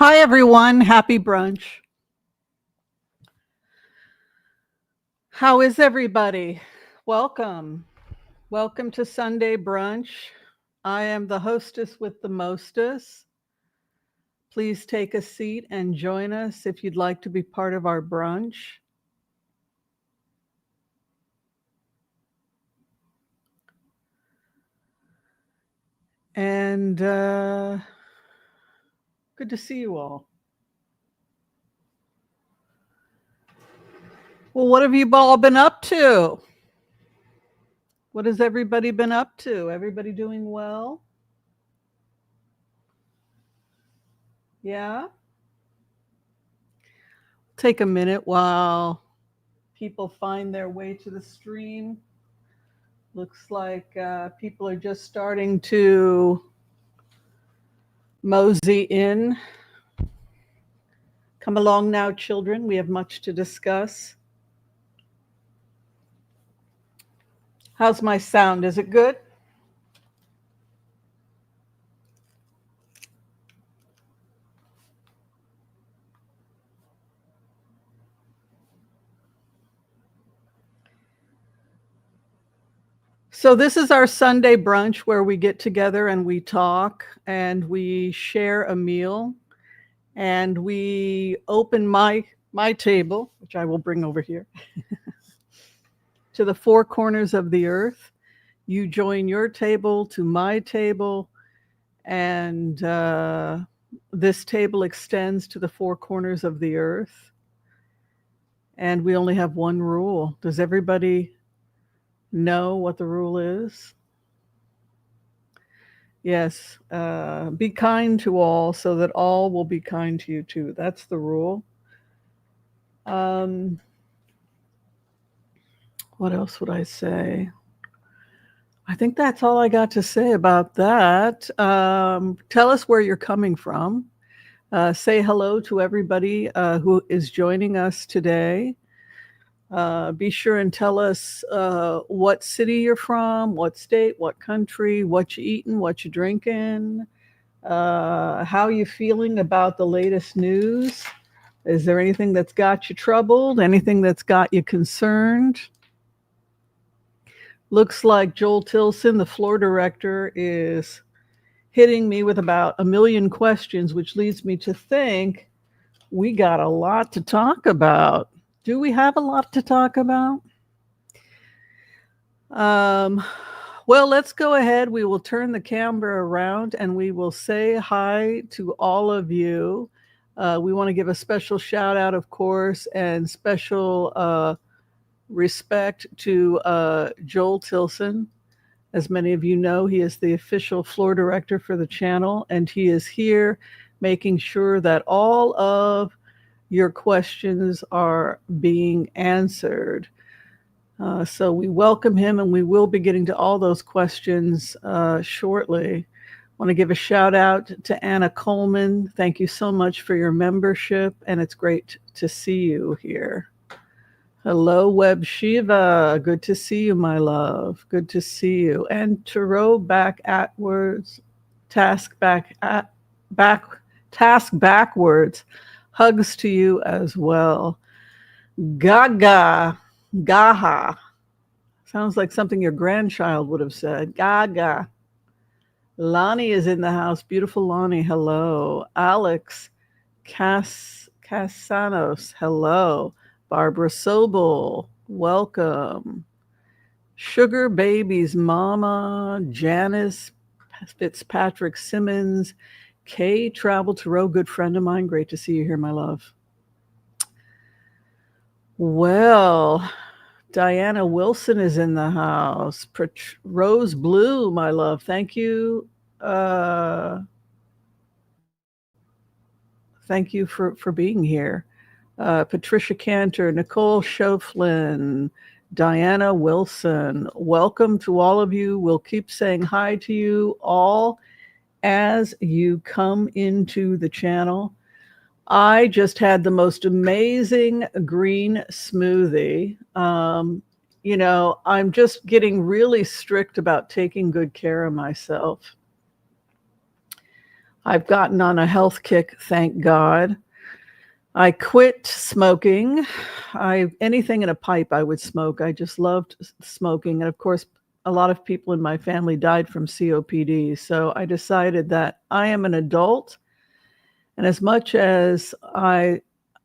Hi, everyone. Happy brunch. How is everybody? Welcome. Welcome to Sunday brunch. I am the hostess with the mostest. Please take a seat and join us if you'd like to be part of our brunch. And good to see you all. Well, what have you all been up to? What has everybody been up to? Everybody doing well? Yeah? Take a minute while people find their way to the stream. Looks like people are just starting to mosey in. Come along now, children. We have much to discuss. How's my sound? Is it good? So this is our Sunday brunch where we get together and we talk and we share a meal and we open my table, which I will bring over here, to the four corners of the earth. You join your table to my table, and this table extends to the four corners of the earth. And we only have one rule. Does everybody know what the rule is? Yes, be kind to all so that all will be kind to you too. That's the rule. What else would I say? I think that's all I got to say about that. Tell us where you're coming from. Say hello to everybody who is joining us today. Be sure and tell us what city you're from, what state, what country, what you eating, what you drinking, how you feeling about the latest news. Is there anything that's got you troubled? Anything that's got you concerned? Looks like Joel Tilson, the floor director, is hitting me with about 1 million questions, which leads me to think we got a lot to talk about. Do we have a lot to talk about? Well, let's go ahead. We will turn the camera around and we will say hi to all of you. We want to give a special shout out, of course, and special respect to Joel Tilson. As many of you know, he is the official floor director for the channel, and he is here making sure that all of your questions are being answered. So we welcome him, and we will be getting to all those questions shortly. I want to give a shout out to Anna Coleman. Thank you so much for your membership, and it's great to see you here. Hello, Web Shiva. Good to see you, my love. Good to see you. And Tarot back atwards, task backwards. Hugs to you as well. Gaga, Gaha. Sounds like something your grandchild would have said. Gaga. Lonnie is in the house. Beautiful Lonnie. Hello. Alex Casanos. Hello. Barbara Sobel, welcome. Sugar Baby's mama, Janice Fitzpatrick Simmons, Kay Travel Tarot, good friend of mine. Great to see you here, my love. Well, Diana Wilson is in the house. Rose Blue, my love. Thank you. Thank you for being here. Patricia Cantor, Nicole Schoflin, Diana Wilson. Welcome to all of you. We'll keep saying hi to you all as you come into the channel. I just had the most amazing green smoothie. You know, I'm just getting really strict about taking good care of myself. I've gotten on a health kick, thank God. I quit smoking. Anything in a pipe I would smoke. I just loved smoking. And of course, a lot of people in my family died from COPD. So I decided that I am an adult. And as much as I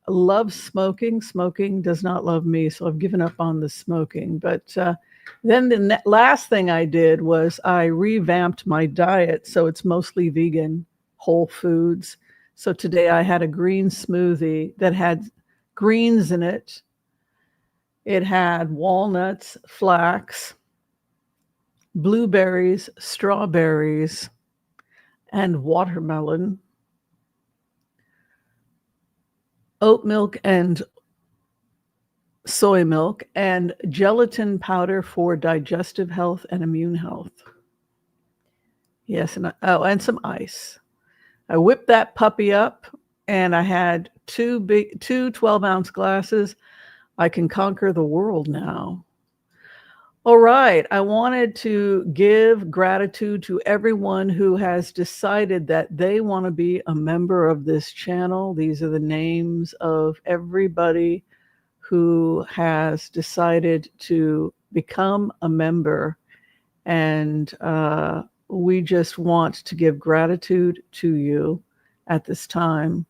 love smoking, smoking does not love me. So I've given up on the smoking. But then the last thing I did was I revamped my diet. So it's mostly vegan, whole foods. So today I had a green smoothie that had greens in it. It had walnuts, flax, blueberries, strawberries, and watermelon, oat milk and soy milk, and gelatin powder for digestive health and immune health. Yes, and some ice. I whipped that puppy up, and I had two 12-ounce glasses. I can conquer the world now. All right, I wanted to give gratitude to everyone who has decided that they want to be a member of this channel. These are the names of everybody who has decided to become a member. And we just want to give gratitude to you at this time.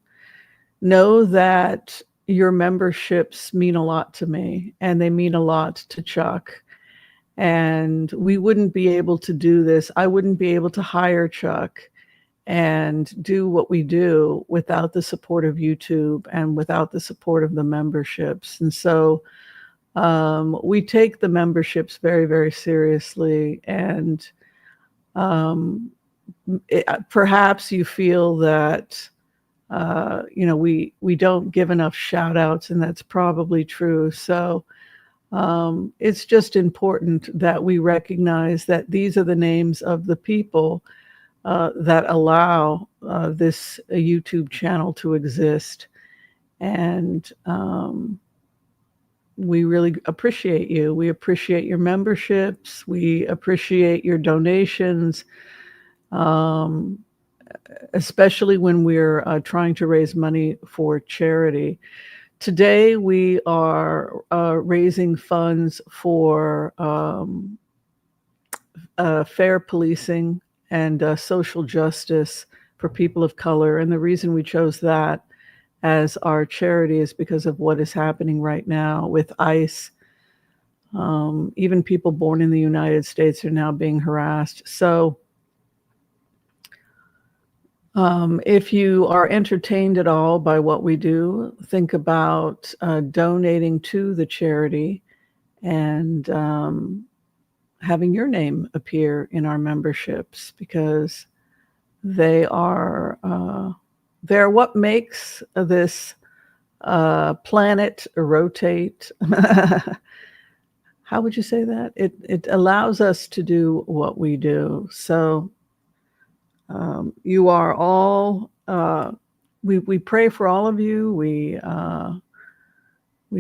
Know that your memberships mean a lot to me, and they mean a lot to Chuck. And we wouldn't be able to do this. I wouldn't be able to hire Chuck and do what we do without the support of YouTube and without the support of the memberships. And so we take the memberships very, very seriously. And perhaps you feel that, we don't give enough shout outs, and that's probably true. So it's just important that we recognize that these are the names of the people that allow this YouTube channel to exist. And we really appreciate you. We appreciate your memberships. We appreciate your donations, especially when we're trying to raise money for charity. Today, we are raising funds for fair policing and social justice for people of color. And the reason we chose that as our charity is because of what is happening right now with ICE. Even people born in the United States are now being harassed. So if you are entertained at all by what we do, think about donating to the charity and having your name appear in our memberships, because they're what makes this planet rotate. How would you say that? It allows us to do what we do. So you are all, we pray for all of you. We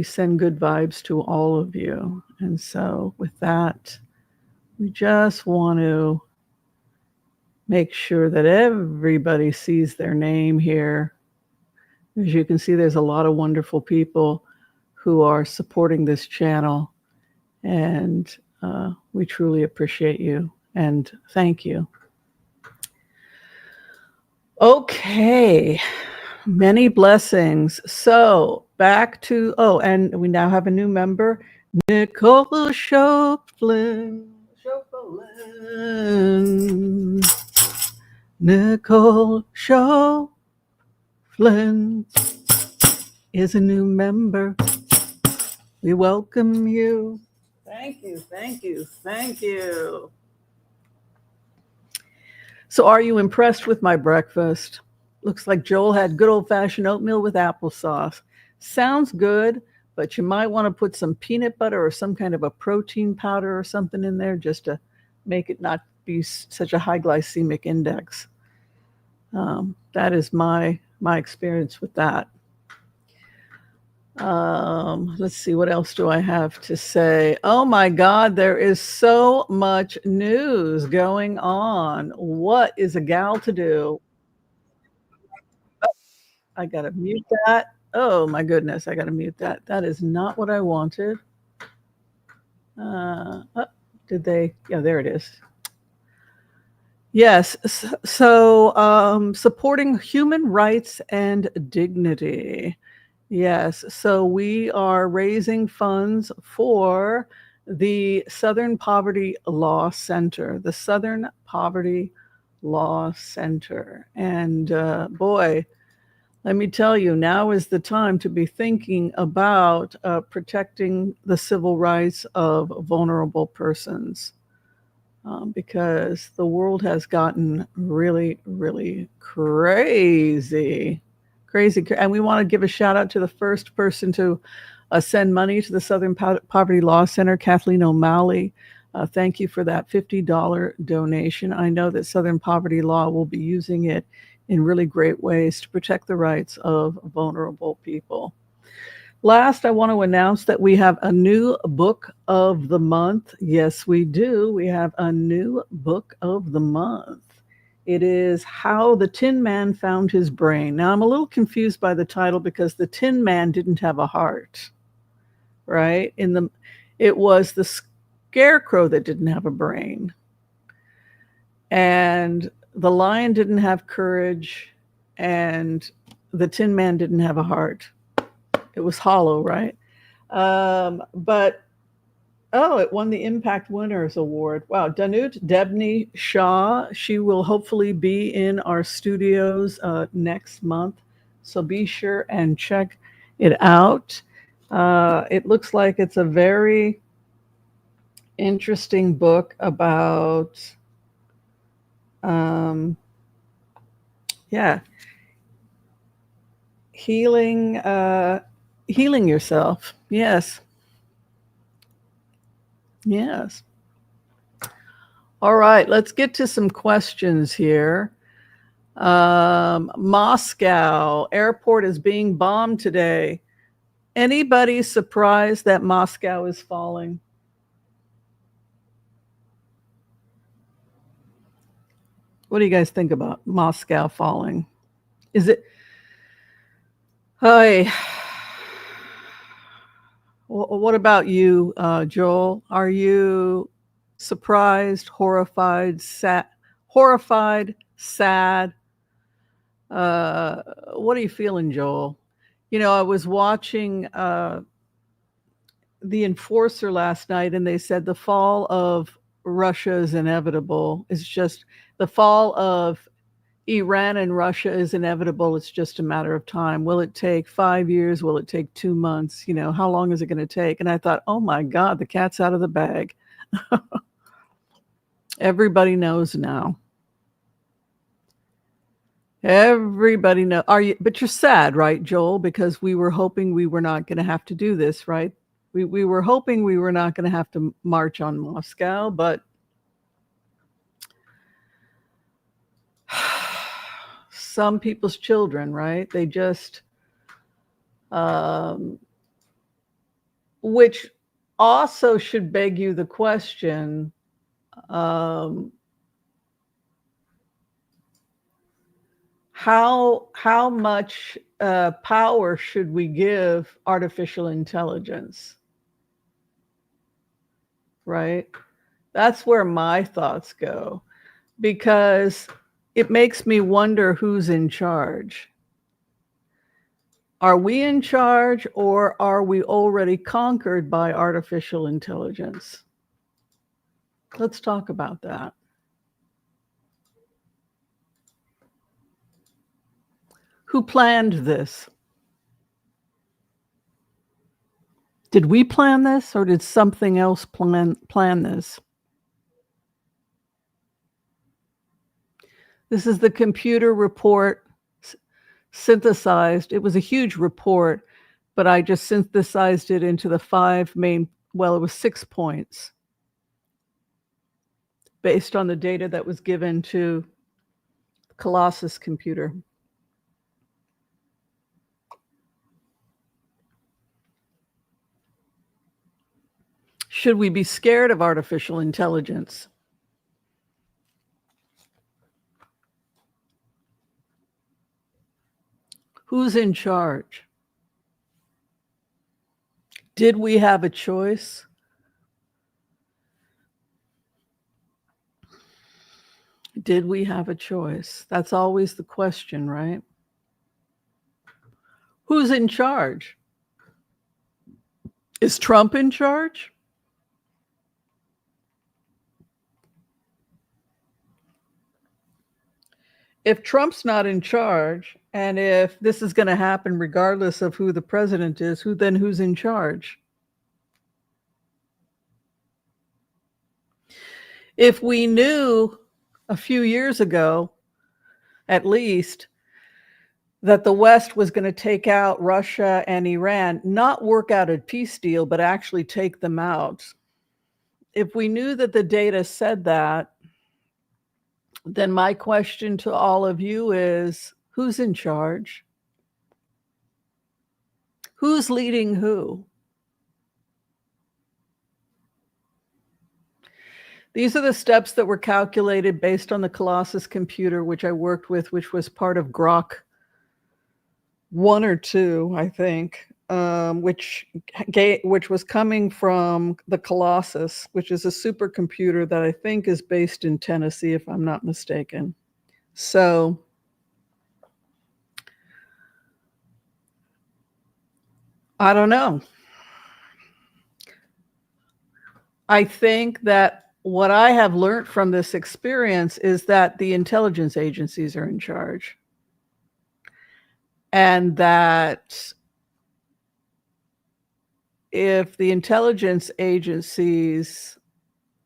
send good vibes to all of you. And so with that, we just want to make sure that everybody sees their name here. As you can see, there's a lot of wonderful people who are supporting this channel. And we truly appreciate you. And thank you. Okay, many blessings. So back to, and we now have a new member, Nicole Chopin. Nicole Chopin is a new member. We welcome you. Thank you, thank you, thank you. So are you impressed with my breakfast? Looks like Joel had good old-fashioned oatmeal with applesauce. Sounds good, but you might want to put some peanut butter or some kind of a protein powder or something in there just to make it not be such a high glycemic index. That is my experience with that. Let's see, what else do I have to say? Oh my God, there is so much news going on. What is a gal to do? I gotta mute that. Oh my goodness, I gotta mute that. That is not what I wanted. Did they? Yeah, there it is. Yes. So, supporting human rights and dignity. Yes. So we are raising funds for the Southern Poverty Law Center, the Southern Poverty Law Center. And boy, let me tell you, now is the time to be thinking about protecting the civil rights of vulnerable persons. Because the world has gotten really, really crazy. Crazy. And we want to give a shout out to the first person to send money to the Southern Poverty Law Center, Kathleen O'Malley. Thank you for that $50 donation. I know that Southern Poverty Law will be using it in really great ways to protect the rights of vulnerable people. Last, I want to announce that we have a new book of the month. Yes, we do. We have a new book of the month. It is How the Tin Man Found His Brain. Now, I'm a little confused by the title because the Tin Man didn't have a heart, right? It was the scarecrow that didn't have a brain. And the lion didn't have courage, and the Tin Man didn't have a heart. It was hollow, right? But it won the Impact Winners Award. Wow, Danut Debney Shah. She will hopefully be in our studios next month. So be sure and check it out. It looks like it's a very interesting book about, healing yourself. Yes. Yes. All right, let's get to some questions here. Moscow airport is being bombed today. Anybody surprised that Moscow is falling? What do you guys think about Moscow falling? Is it? Hi. What about you, Joel? Are you surprised, horrified, sad? Horrified, sad. What are you feeling, Joel? I was watching The Enforcer last night, and they said the fall of Russia is inevitable. It's just the fall of Iran and Russia is inevitable. It's just a matter of time. Will it take 5 years? Will it take 2 months? How long is it going to take? And I thought, oh my God, the cat's out of the bag. Everybody knows now. Everybody know. But you're sad, right, Joel? Because we were hoping we were not going to have to do this, right? We were hoping we were not going to have to march on Moscow, but some people's children, right? They just, which also should beg you the question, how much power should we give artificial intelligence? Right? That's where my thoughts go, because it makes me wonder who's in charge. Are we in charge, or are we already conquered by artificial intelligence? Let's talk about that. Who planned this? Did we plan this, or did something else plan this? This is the computer report synthesized. It was a huge report, but I just synthesized it into the 5 main, well, it was 6 points based on the data that was given to Colossus computer. Should we be scared of artificial intelligence? Who's in charge? Did we have a choice? Did we have a choice? That's always the question, right? Who's in charge? Is Trump in charge? If Trump's not in charge, and if this is going to happen regardless of who the president is, who's in charge? If we knew a few years ago, at least, that the West was going to take out Russia and Iran, not work out a peace deal, but actually take them out. If we knew that the data said that, then my question to all of you is, who's in charge? Who's leading who? These are the steps that were calculated based on the Colossus computer, which I worked with, which was part of Grok 1 or 2, I think, which was coming from the Colossus, which is a supercomputer that I think is based in Tennessee, if I'm not mistaken. So I don't know. I think that what I have learned from this experience is that the intelligence agencies are in charge. And that if the intelligence agencies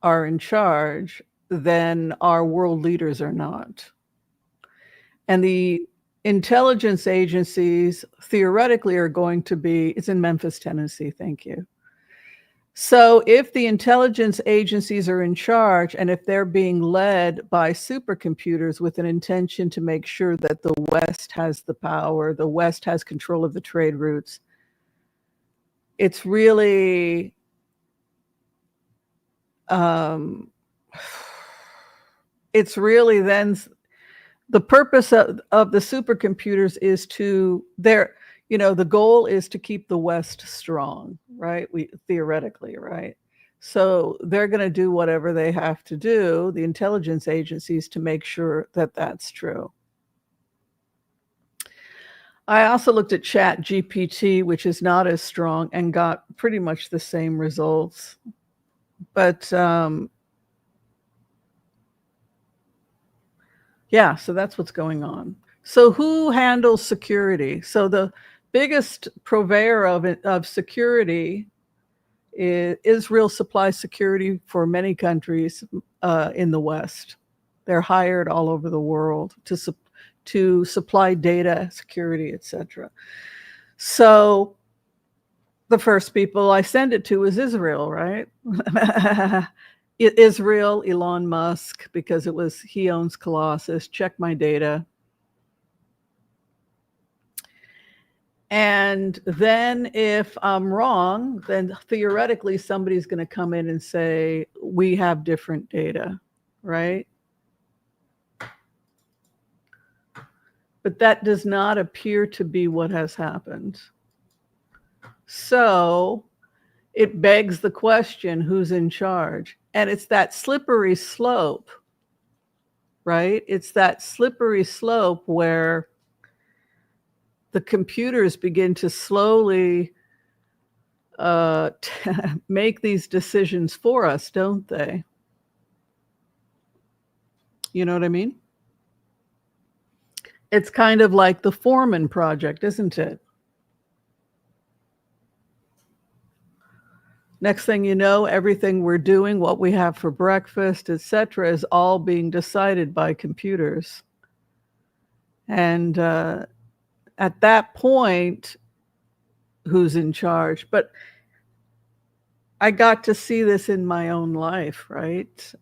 are in charge, then our world leaders are not. And the intelligence agencies theoretically are going to be, it's in Memphis, Tennessee, thank you. So if the intelligence agencies are in charge, and if they're being led by supercomputers with an intention to make sure that the West has the power, the West has control of the trade routes, it's really then the purpose of the supercomputers is to the goal is to keep the West strong, right? Theoretically, right? So they're going to do whatever they have to do, the intelligence agencies, to make sure that that's true. I also looked at ChatGPT, which is not as strong, and got pretty much the same results. But yeah, so that's what's going on. So who handles security? So the biggest purveyor of security is Israel supplies security for many countries in the West. They're hired all over the world to supply data, security, etc. So the first people I send it to is Israel, right? Israel, Elon Musk, because he owns Colossus. Check my data. And then if I'm wrong, then theoretically somebody's going to come in and say, we have different data, right? But that does not appear to be what has happened. So it begs the question, who's in charge? And it's that slippery slope, right? It's that slippery slope where the computers begin to slowly make these decisions for us, don't they? You know what I mean? It's kind of like the Foreman project, isn't it? Next thing you know, everything we're doing, what we have for breakfast, etc., is all being decided by computers. And at that point, who's in charge? But I got to see this in my own life, right?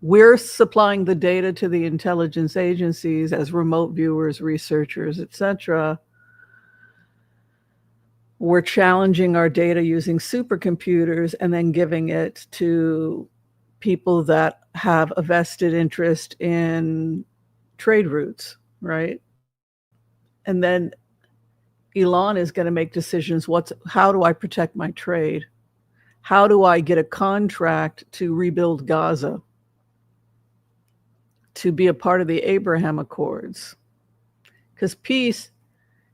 We're supplying the data to the intelligence agencies as remote viewers, researchers, etc. We're challenging our data using supercomputers and then giving it to people that have a vested interest in trade routes, right? And then Elon is going to make decisions. How do I protect my trade? How do I get a contract to rebuild Gaza, to be a part of the Abraham Accords? Because peace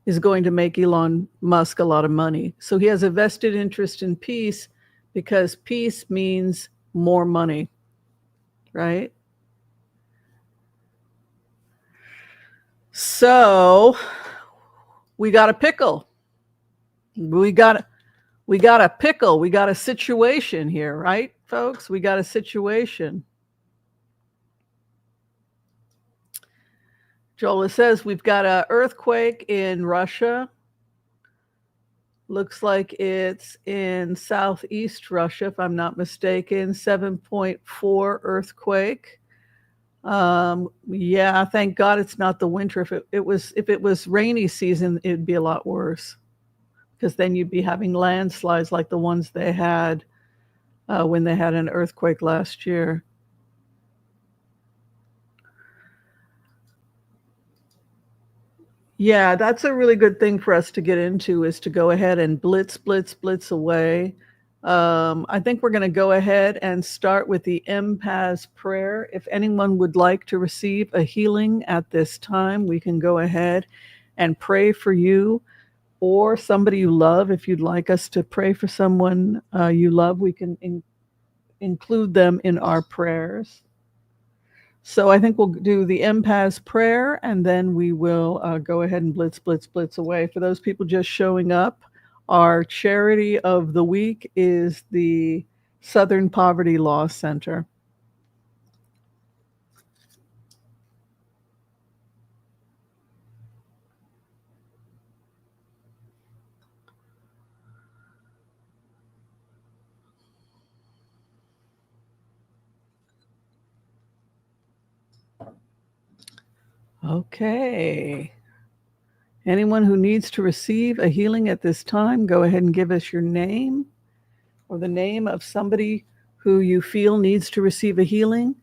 is going to make Elon Musk a lot of money. So he has a vested interest in peace because peace means more money, right? So we got a pickle. We got a pickle. We got a situation here, right, folks? We got a situation. Joel says we've got an earthquake in Russia. Looks like it's in southeast Russia, if I'm not mistaken. 7.4 earthquake. Yeah, thank God it's not the winter. If it was rainy season, it'd be a lot worse, because then you'd be having landslides like the ones they had when they had an earthquake last year. Yeah, that's a really good thing for us to get into, is to go ahead and blitz away. I think we're going to go ahead and start with the Empath prayer. If anyone would like to receive a healing at this time, we can go ahead and pray for you or somebody you love. If you'd like us to pray for someone you love, we can include them in our prayers. So I think we'll do the Empath prayer, and then we will go ahead and blitz away. For those people just showing up, our charity of the week is the Southern Poverty Law Center. Okay. Anyone who needs to receive a healing at this time, go ahead and give us your name or the name of somebody who you feel needs to receive a healing,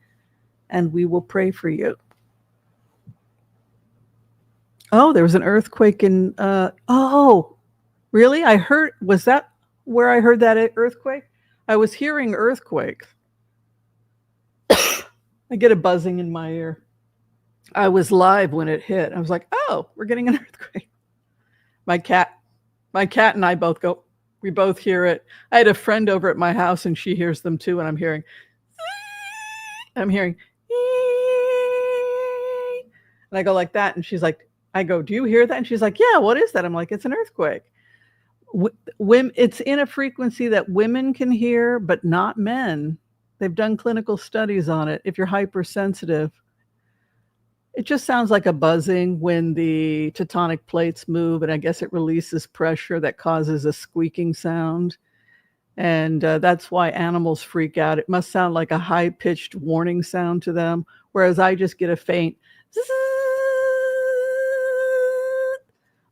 and we will pray for you. Oh, there was an earthquake in, oh, really? Was that where I heard that earthquake? I was hearing earthquakes. I get a buzzing in my ear. I was live when it hit. I was like, oh, we're getting an earthquake. My cat and I we both hear it. I had a friend over at my house and she hears them too. And I'm hearing, and I go like that. And she's like, I go, do you hear that? And she's like, yeah, what is that? I'm like, it's an earthquake. It's in a frequency that women can hear, but not men. They've done clinical studies on it. If you're hypersensitive, it just sounds like a buzzing when the tectonic plates move, and I guess it releases pressure that causes a squeaking sound. And that's why animals freak out. It must sound like a high-pitched warning sound to them, whereas I just get a faint zzz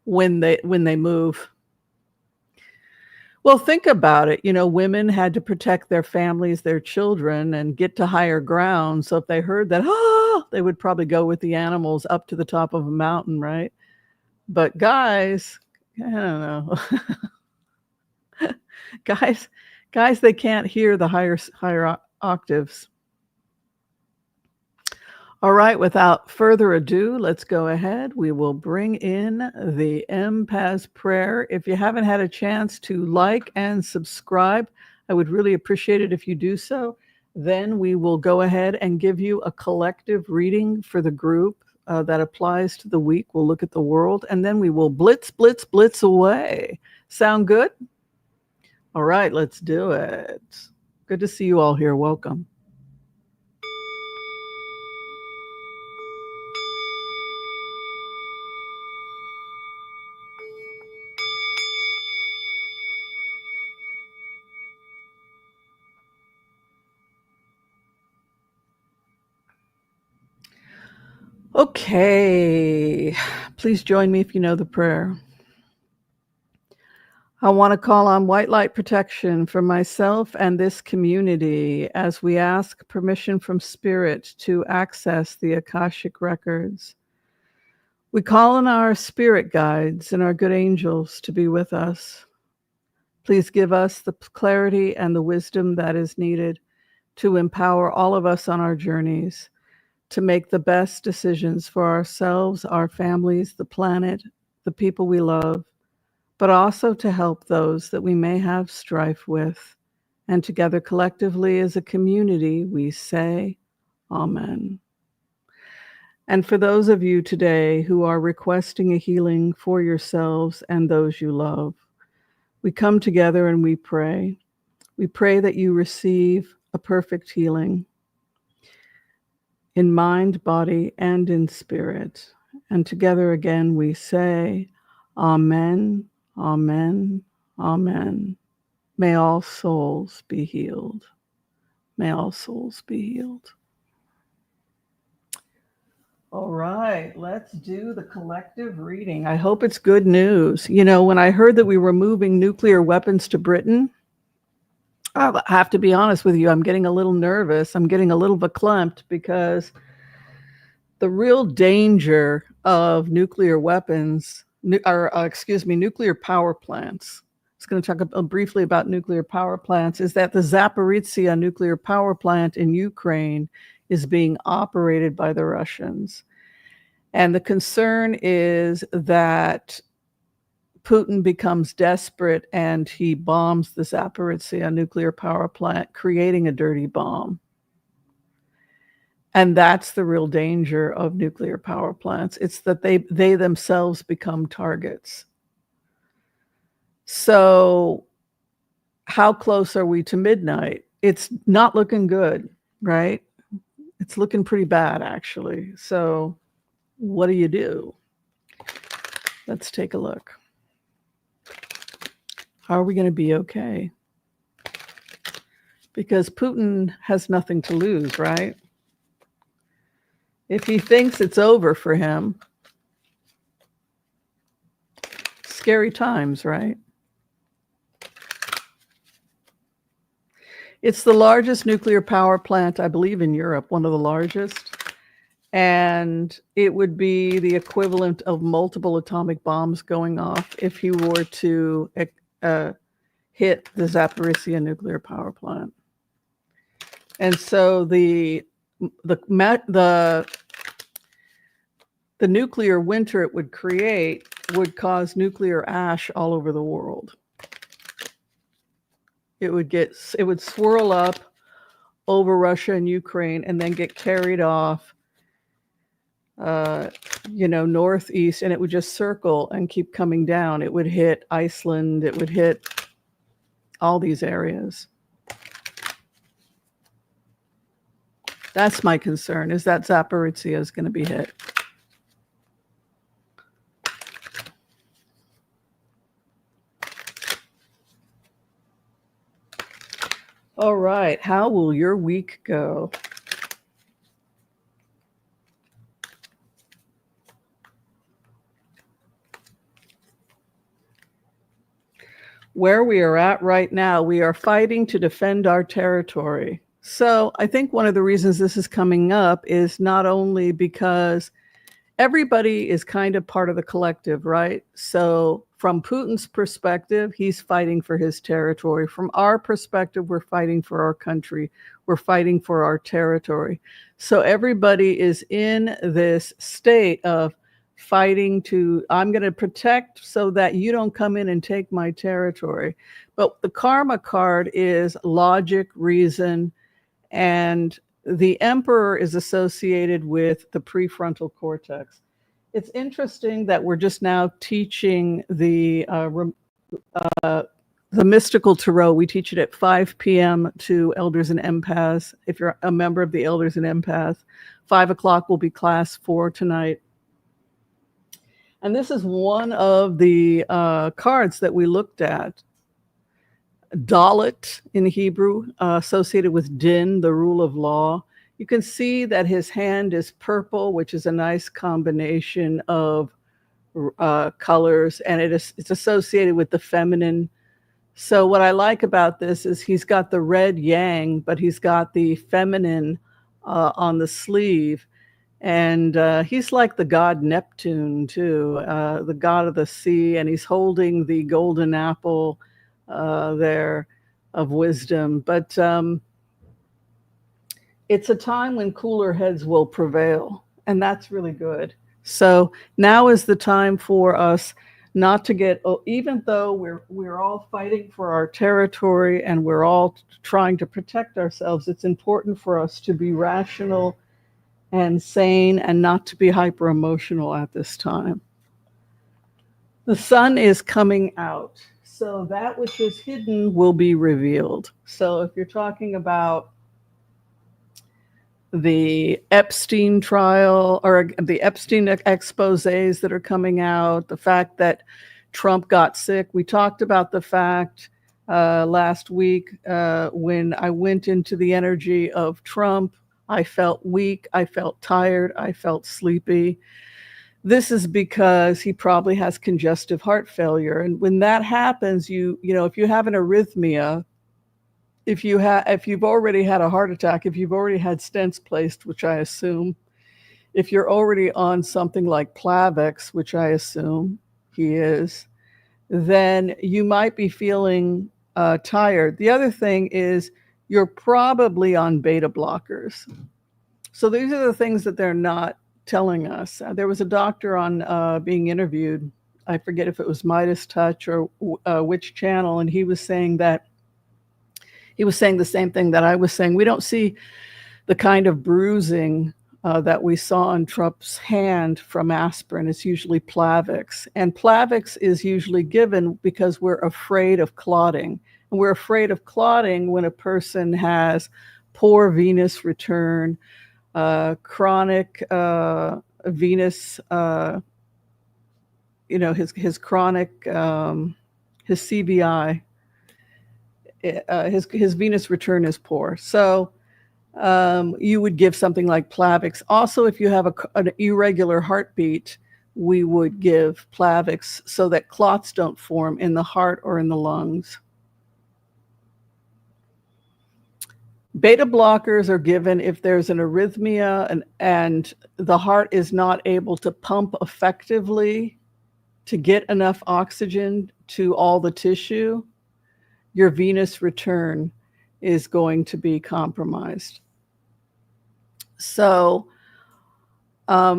when they move. Well, think about it. You know, women had to protect their families, their children, and get to higher ground. So if they heard that, they would probably go with the animals up to the top of a mountain, right? But guys, I don't know. guys, they can't hear the higher octaves. All right, without further ado, let's go ahead. We will bring in the Empath prayer. If you haven't had a chance to like and subscribe, I would really appreciate it if you do so. Then we will go ahead and give you a collective reading for the group that applies to the week. We'll look at the world, and then we will blitz away. Sound good? All right, let's do it. Good to see you all here. Welcome. Okay, please join me if you know the prayer. I want to call on white light protection for myself and this community as we ask permission from Spirit to access the Akashic records. We call on our spirit guides and our good angels to be with us. Please give us the clarity and the wisdom that is needed to empower all of us on our journeys to make the best decisions for ourselves, our families, the planet, the people we love, but also to help those that we may have strife with. And together collectively as a community, we say, Amen. And for those of you today who are requesting a healing for yourselves and those you love, we come together and we pray. We pray that you receive a perfect healing in mind, body, and in spirit. And together again we say, Amen, Amen, Amen. May all souls be healed. May all souls be healed. All right, let's do the collective reading. I hope it's good news. You know, when I heard that we were moving nuclear weapons to Britain, I have to be honest with you, I'm getting a little nervous. I'm getting a little verklempt because the real danger of nuclear weapons, nuclear power plants. I was going to talk briefly about nuclear power plants, is that the Zaporizhzhia nuclear power plant in Ukraine is being operated by the Russians. And the concern is that Putin becomes desperate and he bombs the Zaporizhzhia nuclear power plant, creating a dirty bomb. And that's the real danger of nuclear power plants. It's that they themselves become targets. So how close are we to midnight? It's not looking good, right? It's looking pretty bad, actually. So what do you do? Let's take a look. How are we going to be okay? Because Putin has nothing to lose, right? If he thinks it's over for him, scary times, right? It's the largest nuclear power plant, I believe, in Europe, one of the largest. And it would be the equivalent of multiple atomic bombs going off if he were to hit the Zaporizhzhia nuclear power plant. And so the nuclear winter it would create would cause nuclear ash all over the world. It would swirl up over Russia and Ukraine and then get carried off, northeast, and it would just circle and keep coming down. It would hit Iceland. It would hit all these areas. That's my concern, is that Zaporizhzhia is going to be hit. All right, how will your week go? Where we are at right now, we are fighting to defend our territory. So I think one of the reasons this is coming up is not only because everybody is kind of part of the collective, right? So from Putin's perspective, he's fighting for his territory. From our perspective, we're fighting for our country. We're fighting for our territory. So everybody is in this state of fighting I'm going to protect so that you don't come in and take my territory. But the karma card is logic, reason, and the emperor is associated with the prefrontal cortex. It's interesting that we're just now teaching the mystical tarot. We teach it at 5 p.m. to elders and empaths. If you're a member of the elders and empaths, 5 o'clock will be class 4 tonight. And this is one of the cards that we looked at. Dalit in Hebrew, associated with din, the rule of law. You can see that his hand is purple, which is a nice combination of colors, and it's associated with the feminine. So what I like about this is he's got the red yang, but he's got the feminine on the sleeve. And he's like the god Neptune, too, the god of the sea. And he's holding the golden apple there of wisdom. But it's a time when cooler heads will prevail. And that's really good. So now is the time for us not to get, even though we're all fighting for our territory and we're all trying to protect ourselves, it's important for us to be rational and sane and not to be hyper emotional at this time. The sun is coming out, so that which is hidden will be revealed. So if you're talking about the Epstein trial or the Epstein exposés that are coming out, the fact that Trump got sick. We talked about the fact last week when I went into the energy of Trump. I felt weak, I felt tired, I felt sleepy. This is because he probably has congestive heart failure. And when that happens, you know, if you have an arrhythmia, if you've already had a heart attack, if you've already had stents placed, which I assume, if you're already on something like Plavix, which I assume he is, then you might be feeling tired. The other thing is you're probably on beta blockers. So these are the things that they're not telling us. There was a doctor on being interviewed. I forget if it was Midas Touch or which channel, and he was saying the same thing that I was saying. We don't see the kind of bruising that we saw on Trump's hand from aspirin. It's usually Plavix. And Plavix is usually given because we're afraid of clotting. And we're afraid of clotting when a person has poor venous return, chronic venous, his chronic, his CVI, his venous return is poor. So you would give something like Plavix. Also, if you have an irregular heartbeat, we would give Plavix so that clots don't form in the heart or in the lungs. Beta blockers are given if there's an arrhythmia and the heart is not able to pump effectively to get enough oxygen to all the tissue. Your venous return is going to be compromised. So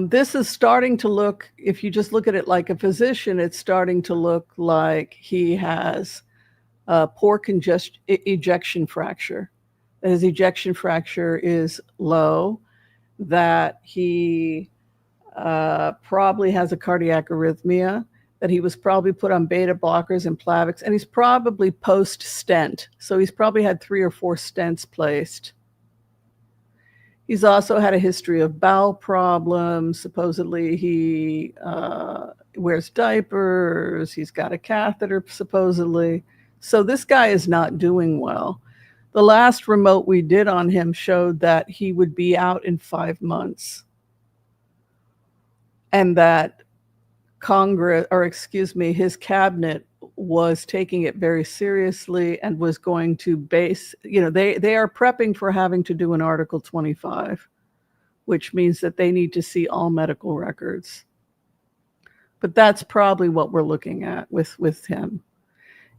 this is starting to look, if you just look at it like a physician, it's starting to look like he has poor ejection fracture. His ejection fracture is low, that he probably has a cardiac arrhythmia, that he was probably put on beta blockers and Plavix, and he's probably post-stent. So he's probably had 3 or 4 stents placed. He's also had a history of bowel problems. Supposedly he wears diapers. He's got a catheter, supposedly. So this guy is not doing well. The last remote we did on him showed that he would be out in 5 months. And that his cabinet was taking it very seriously and was going to base, they are prepping for having to do an Article 25, which means that they need to see all medical records. But that's probably what we're looking at with him,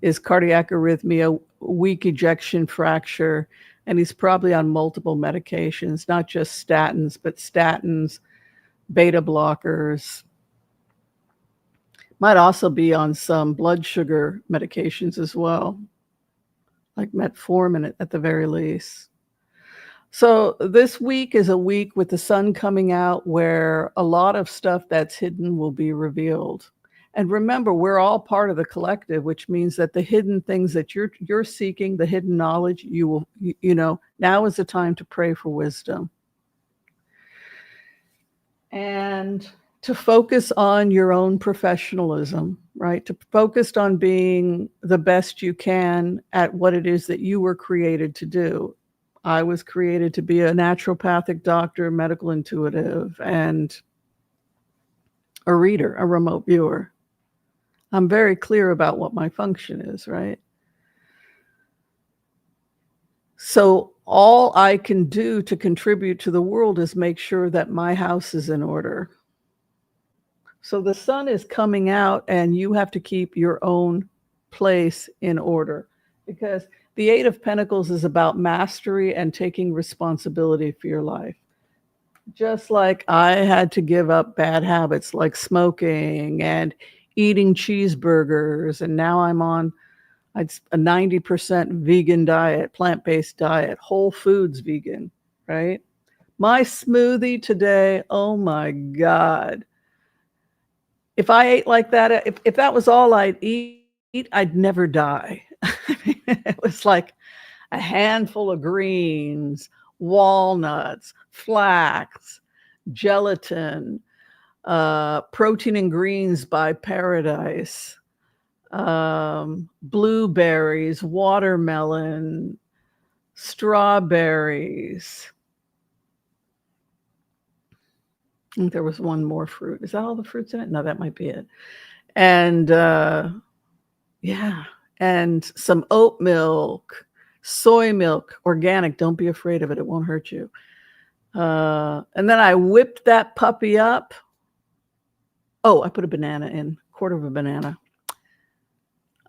is cardiac arrhythmia, weak ejection fracture, and he's probably on multiple medications, not just statins, but statins, beta blockers. Might also be on some blood sugar medications as well, like metformin at the very least. So this week is a week with the sun coming out where a lot of stuff that's hidden will be revealed. And remember, we're all part of the collective, which means that the hidden things that you're seeking, the hidden knowledge, now is the time to pray for wisdom. And to focus on your own professionalism, right? To focus on being the best you can at what it is that you were created to do. I was created to be a naturopathic doctor, medical intuitive, and a reader, a remote viewer. I'm very clear about what my function is, right? So all I can do to contribute to the world is make sure that my house is in order. So the sun is coming out and you have to keep your own place in order, because the Eight of Pentacles is about mastery and taking responsibility for your life. Just like I had to give up bad habits like smoking and eating cheeseburgers, and now I'm on a 90% vegan diet, plant-based diet, whole foods vegan, right? My smoothie today, oh my God. If I ate like that, if that was all I'd eat, I'd never die. It was like a handful of greens, walnuts, flax, gelatin, protein and greens by Paradise, blueberries, watermelon, strawberries. I think there was one more fruit. Is that all the fruits in it? No, that might be it. And yeah, and some oat milk, soy milk, organic. Don't be afraid of it. It won't hurt you. And then I whipped that puppy up. Oh, I put a banana in, quarter of a banana.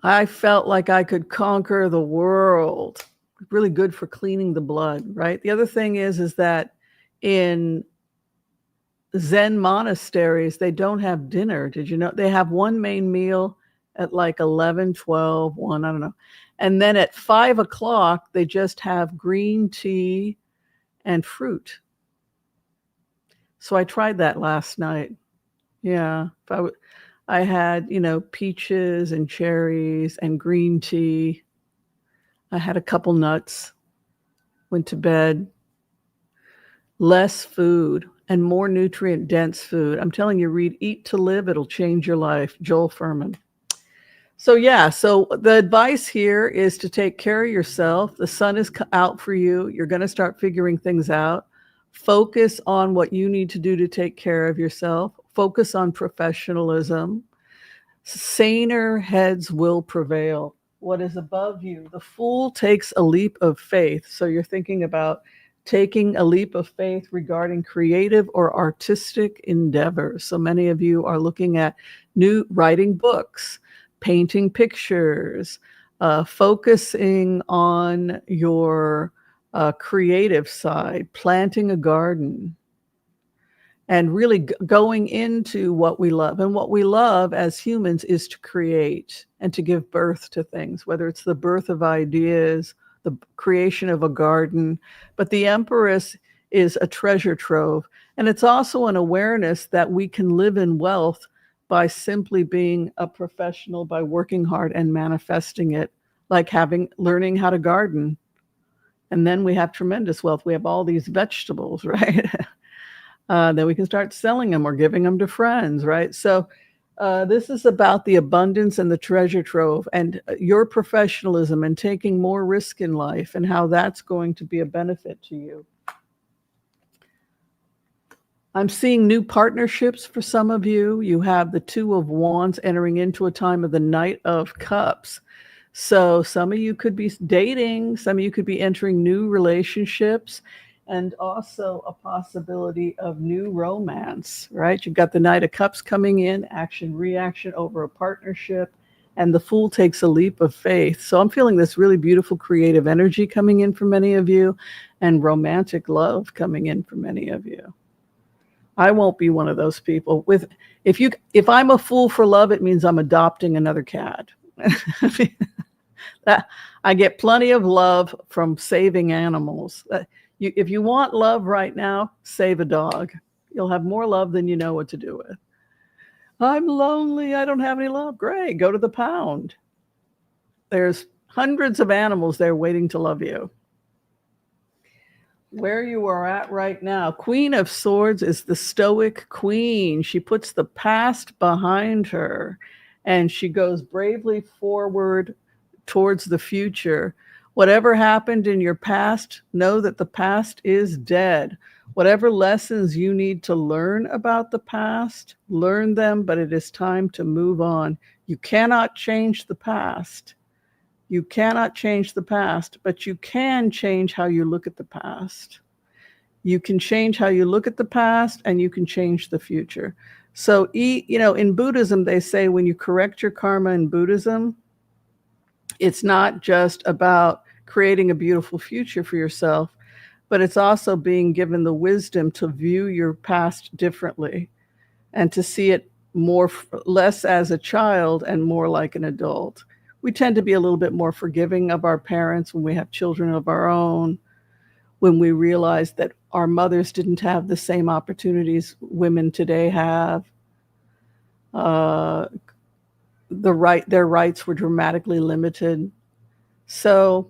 I felt like I could conquer the world. Really good for cleaning the blood, right? The other thing is that in Zen monasteries, they don't have dinner. Did you know? They have one main meal at like 11, 12, 1, I don't know. And then at 5 o'clock, they just have green tea and fruit. So I tried that last night. Yeah. I had, peaches and cherries and green tea. I had a couple nuts, went to bed. Less food and more nutrient-dense food. I'm telling you, read Eat to Live. It'll change your life. Joel Fuhrman. So yeah, so the advice here is to take care of yourself. The sun is out for you. You're going to start figuring things out. Focus on what you need to do to take care of yourself. Focus on professionalism. Saner heads will prevail. What is above you? The fool takes a leap of faith. So you're thinking about taking a leap of faith regarding creative or artistic endeavors. So many of you are looking at writing books, painting pictures, focusing on your creative side, planting a garden, and really going into what we love. And what we love as humans is to create and to give birth to things, whether it's the birth of ideas, the creation of a garden. But the Empress is a treasure trove. And it's also an awareness that we can live in wealth by simply being a professional, by working hard and manifesting it, like learning how to garden. And then we have tremendous wealth. We have all these vegetables, right? Then we can start selling them or giving them to friends, right? So this is about the abundance and the treasure trove and your professionalism and taking more risk in life and how that's going to be a benefit to you. I'm seeing new partnerships for some of you. You have the Two of Wands entering into a time of the Knight of Cups. So some of you could be dating, some of you could be entering new relationships, and also a possibility of new romance, right? You've got the Knight of Cups coming in, action, reaction over a partnership, and the Fool takes a leap of faith. So I'm feeling this really beautiful creative energy coming in for many of you, and romantic love coming in for many of you. I won't be one of those people. If I'm a fool for love, it means I'm adopting another cat. I get plenty of love from saving animals. If you want love right now, save a dog. You'll have more love than you know what to do with. I'm lonely. I don't have any love. Great. Go to the pound. There's hundreds of animals there waiting to love you. Where you are at right now, Queen of Swords is the stoic queen. She puts the past behind her and she goes bravely forward towards the future Whatever happened in your past, know that the past is dead. Whatever lessons you need to learn about the past, learn them, but it is time to move on. You cannot change the past. You cannot change the past, but you can change how you look at the past. You can change how you look at the past, and you can change the future. So, in Buddhism, they say when you correct your karma in Buddhism, it's not just about creating a beautiful future for yourself, but it's also being given the wisdom to view your past differently and to see it less as a child and more like an adult. We tend to be a little bit more forgiving of our parents when we have children of our own, when we realize that our mothers didn't have the same opportunities women today have. Their rights were dramatically limited. So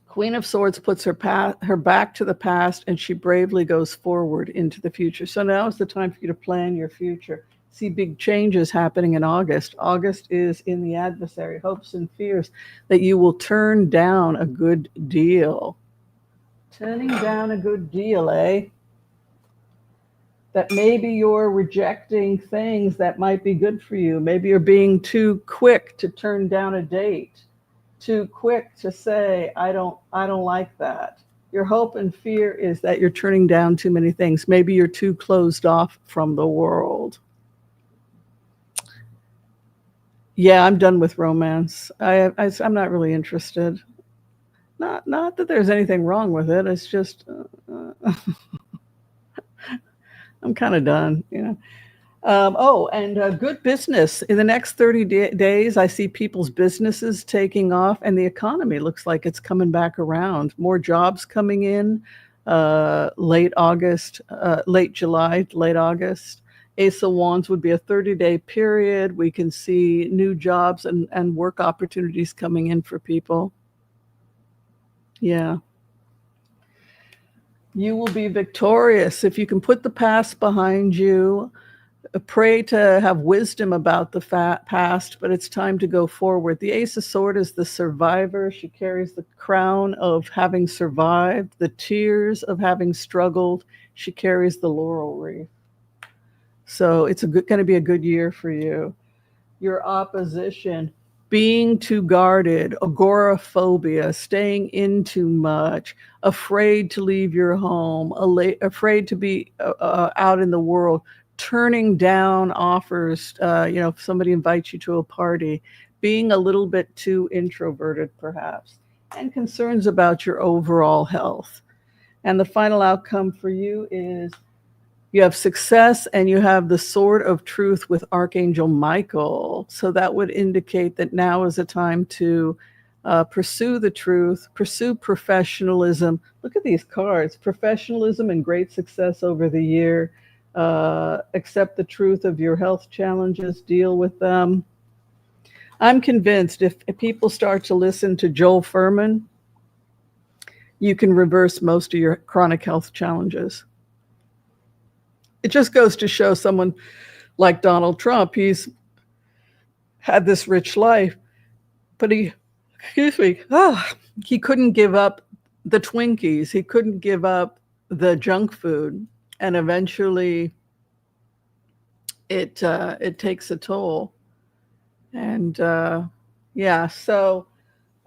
Queen of Swords puts her back to the past, and she bravely goes forward into the future. So now is the time for you to plan your future. See big changes happening in August. August is in the adversary, hopes and fears that you will turn down a good deal. Turning down a good deal, eh? That maybe you're rejecting things that might be good for you. Maybe you're being too quick to turn down a date, too quick to say, I don't like that. Your hope and fear is that you're turning down too many things. Maybe you're too closed off from the world. Yeah, I'm done with romance. I'm not really interested. Not that there's anything wrong with it. It's just I'm kind of done, good business. In the next 30 days, I see people's businesses taking off, and the economy looks like it's coming back around. More jobs coming in late July, late August. Ace of Wands would be a 30-day period. We can see new jobs and work opportunities coming in for people. Yeah. You will be victorious if you can put the past behind you. Pray to have wisdom about the past, but it's time to go forward. The Ace of Swords is the survivor. She carries the crown of having survived, the tears of having struggled. She carries the laurel wreath. So it's going to be a good year for you. Your opposition: being too guarded, agoraphobia, staying in too much, afraid to leave your home, afraid to be out in the world, turning down offers, if somebody invites you to a party, being a little bit too introverted perhaps, and concerns about your overall health. And the final outcome for you is you have success, and you have the sword of truth with Archangel Michael. So that would indicate that now is a time to pursue the truth, pursue professionalism. Look at these cards: professionalism and great success over the year. Accept the truth of your health challenges, deal with them. I'm convinced if people start to listen to Joel Fuhrman, you can reverse most of your chronic health challenges. It just goes to show someone like Donald Trump, he's had this rich life, but he couldn't give up the Twinkies. He couldn't give up the junk food. And eventually it takes a toll. And so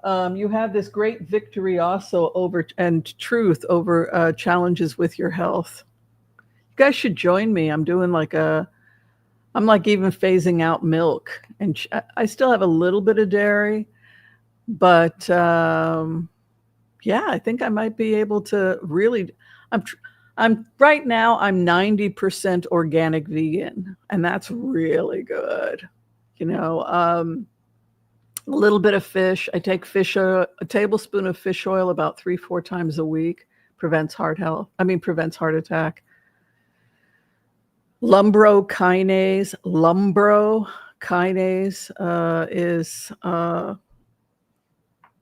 you have this great victory also over and truth over challenges with your health. You guys should join me. I'm doing I'm even phasing out milk, and I still have a little bit of dairy, but I think I might be able to really. I'm right now. I'm 90% organic vegan, and that's really good. A little bit of fish. I take a tablespoon of fish oil about 3-4 times a week. Prevents heart attack. Lumbrokinase is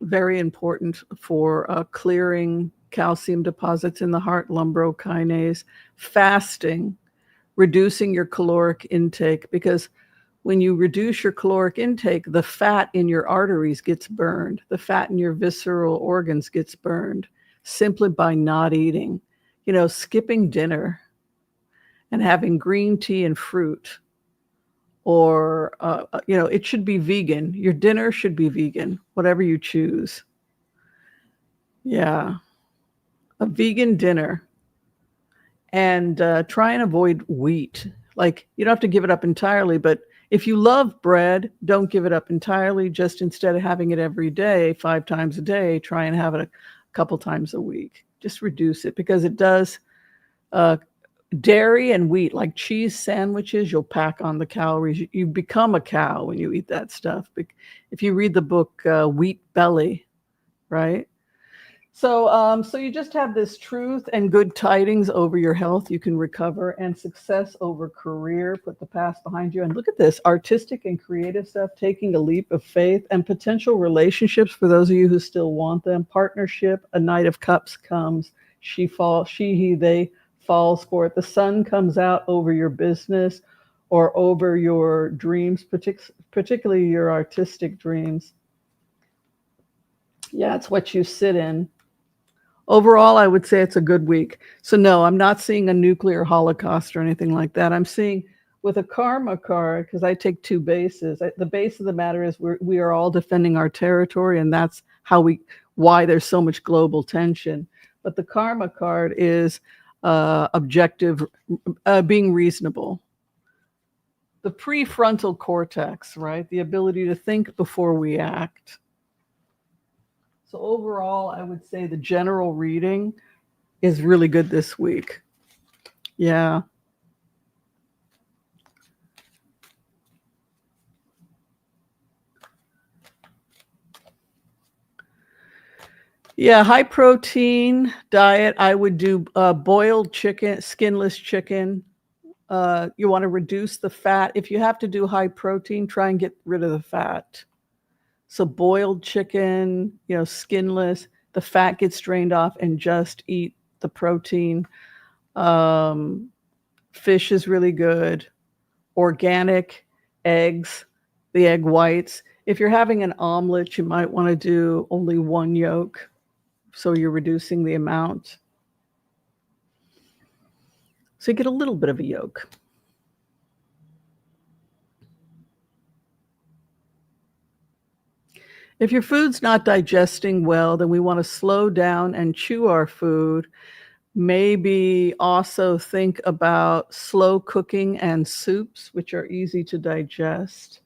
very important for clearing calcium deposits in the heart. Lumbrokinase. Fasting, reducing your caloric intake, because when you reduce your caloric intake, the fat in your arteries gets burned. The fat in your visceral organs gets burned simply by not eating. Skipping dinner and having green tea and fruit, or, it should be vegan. Your dinner should be vegan, whatever you choose. Yeah, a vegan dinner. And try and avoid wheat. Like, you don't have to give it up entirely, but if you love bread, don't give it up entirely. Just instead of having it every day, 5 times a day, try and have it a couple times a week. Just reduce it, because it does. Dairy and wheat, like cheese sandwiches, you'll pack on the calories. You become a cow when you eat that stuff. If you read the book Wheat Belly, right? So you just have this truth and good tidings over your health. You can recover, and success over career. Put the past behind you. And look at this, artistic and creative stuff, taking a leap of faith, and potential relationships for those of you who still want them. Partnership, a Knight of Cups comes. She, he, they falls for it. The sun comes out over your business or over your dreams, particularly your artistic dreams. Yeah, it's what you sit in. Overall, I would say it's a good week. So no, I'm not seeing a nuclear holocaust or anything like that. I'm seeing, with a karma card, because I take 2 bases. The base of the matter is we are all defending our territory, and that's why there's so much global tension. But the karma card is objective, being reasonable. The prefrontal cortex, right? The ability to think before we act. So overall, I would say the general reading is really good this week. Yeah. Yeah, high protein diet. I would do boiled chicken, skinless chicken. You want to reduce the fat. If you have to do high protein, try and get rid of the fat. So boiled chicken, skinless, the fat gets drained off, and just eat the protein. Fish is really good. Organic eggs, the egg whites. If you're having an omelet, you might want to do only 1 yolk. So you're reducing the amount. So you get a little bit of a yolk. If your food's not digesting well, then we want to slow down and chew our food. Maybe also think about slow cooking and soups, which are easy to digest.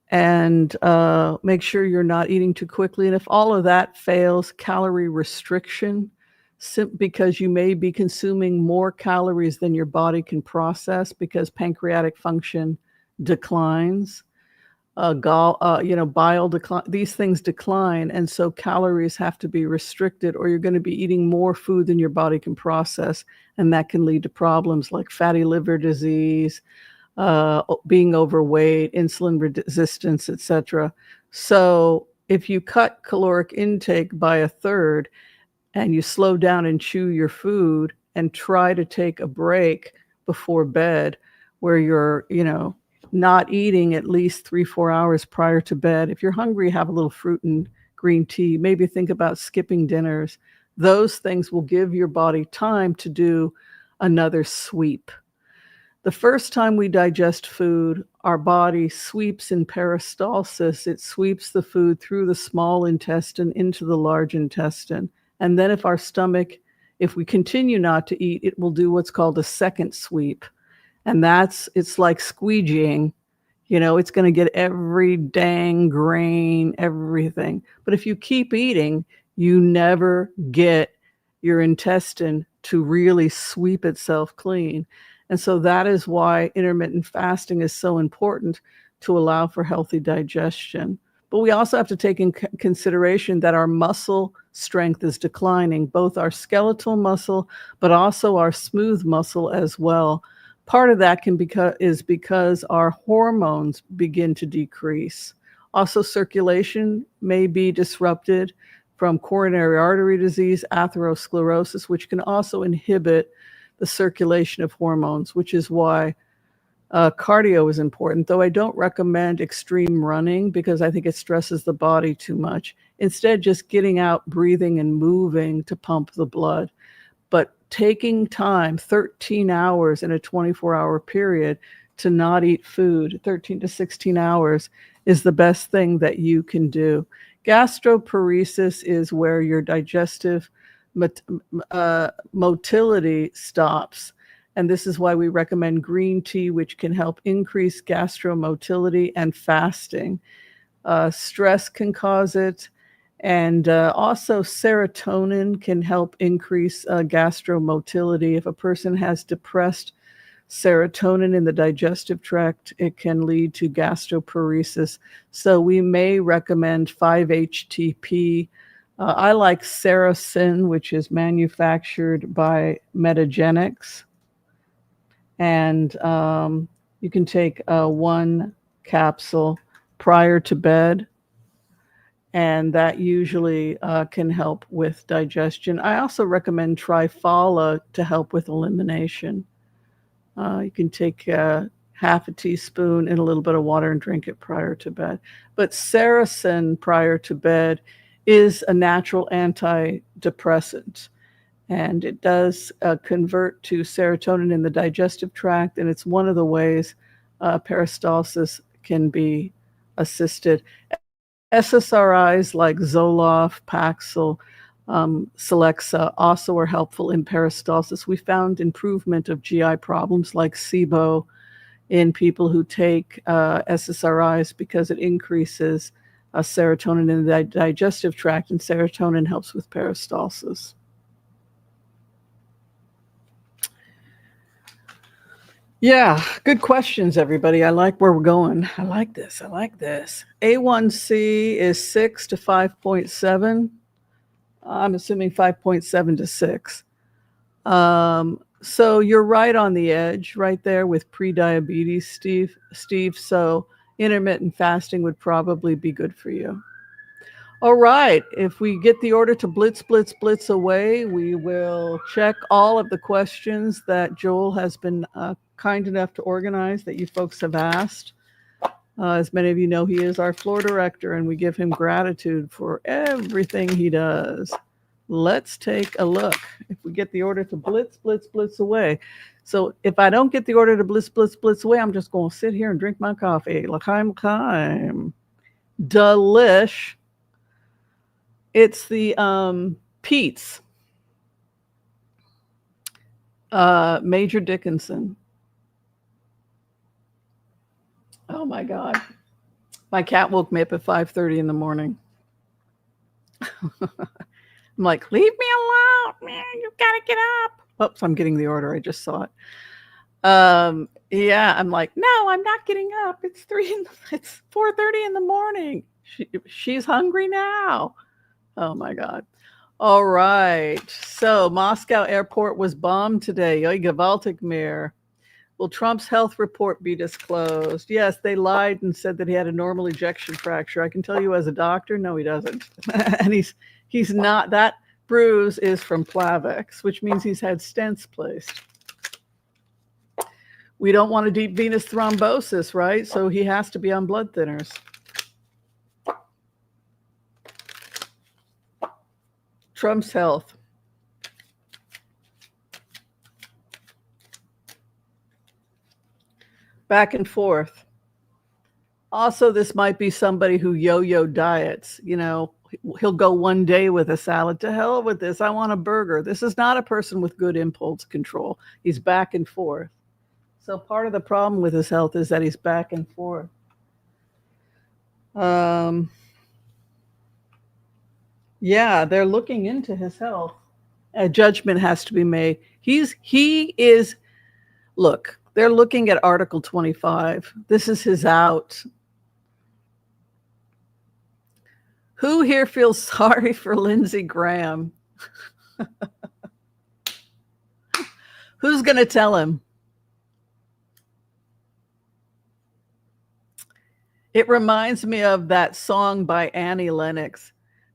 And make sure you're not eating too quickly. And if all of that fails, calorie restriction, because you may be consuming more calories than your body can process because pancreatic function declines. Bile decline, these things decline, and so calories have to be restricted, or you're going to be eating more food than your body can process, and that can lead to problems like fatty liver disease, being overweight, insulin resistance, etc. So if you cut caloric intake by 1/3 and you slow down and chew your food and try to take a break before bed where you're, not eating at least 3-4 hours prior to bed. If you're hungry, have a little fruit and green tea. Maybe think about skipping dinners. Those things will give your body time to do another sweep. The first time we digest food, our body sweeps in peristalsis. It sweeps the food through the small intestine into the large intestine. And then if we continue not to eat, it will do what's called a second sweep. And it's like squeegeeing, it's going to get every dang grain, everything. But if you keep eating, you never get your intestine to really sweep itself clean. And so that is why intermittent fasting is so important, to allow for healthy digestion. But we also have to take in consideration that our muscle strength is declining, both our skeletal muscle, but also our smooth muscle as well. Part of that is because our hormones begin to decrease. Also, circulation may be disrupted from coronary artery disease, atherosclerosis, which can also inhibit the circulation of hormones, which is why Cardio is important, though I don't recommend extreme running because I think it stresses the body too much. Instead, just getting out, breathing, and moving to pump the blood. But taking time, 13 hours in a 24-hour period, to not eat food, 13 to 16 hours, is the best thing that you can do. Gastroparesis is where your digestive motility stops. And this is why we recommend green tea, which can help increase gastromotility, and fasting. Stress can cause it. And also serotonin can help increase gastromotility. If a person has depressed serotonin in the digestive tract, it can lead to gastroparesis. So we may recommend 5-HTP. I like Seracin, which is manufactured by Metagenics. And you can take 1 capsule prior to bed, and that usually can help with digestion. I also recommend Triphala to help with elimination. You can take half a teaspoon in a little bit of water and drink it prior to bed. But Seracin prior to bed is a natural antidepressant. And it does convert to serotonin in the digestive tract, and it's one of the ways peristalsis can be assisted. SSRIs like Zoloft, Paxil, Celexa also are helpful in peristalsis. We found improvement of GI problems like SIBO in people who take SSRIs because it increases serotonin in the digestive tract, and serotonin helps with peristalsis. Yeah, good questions, everybody. I like where we're going. I like this. A1C is 6 to 5.7. I'm assuming 5.7 to 6. So you're right on the edge, right there with prediabetes, Steve. So intermittent fasting would probably be good for you. All right. If we get the order to blitz away, we will check all of the questions that Joel has been kind enough to organize that you folks have asked. As many of you know, he is our floor director, and we give him gratitude for everything he does. Let's take a look. If we get the order to blitz away. So if I don't get the order to blitz away, I'm just going to sit here and drink my coffee. L'chaim. Delish. It's the Pete's. Major Dickinson. Oh my God. My cat woke me up at 5:30 in the morning. I'm like, leave me alone, man. You gotta get up. Oops, I'm getting the order. I just saw it. Yeah, I'm like, no, I'm not getting up. It's 4:30 in the morning. She's hungry now. Oh my God. All right. So Moscow airport was bombed today. Geopolitical. Will Trump's health report be disclosed? Yes, they lied and said that he had a normal ejection fracture. I can tell you as a doctor, no, he doesn't. And he's not. That bruise is from Plavix, which means he's had stents placed. We don't want a deep venous thrombosis, right? So he has to be on blood thinners. Trump's health. Back and forth. Also, this might be somebody who yo-yo diets. You know, he'll go one day with a salad. To hell with this. I want a burger. This is not a person with good impulse control. He's back and forth. So part of the problem with his health is that he's back and forth. Yeah, they're looking into his health. A judgment has to be made. Look, they're looking at Article 25. This is his out. Who here feels sorry for Lindsey Graham? Who's going to tell him? It reminds me of that song by Annie Lennox.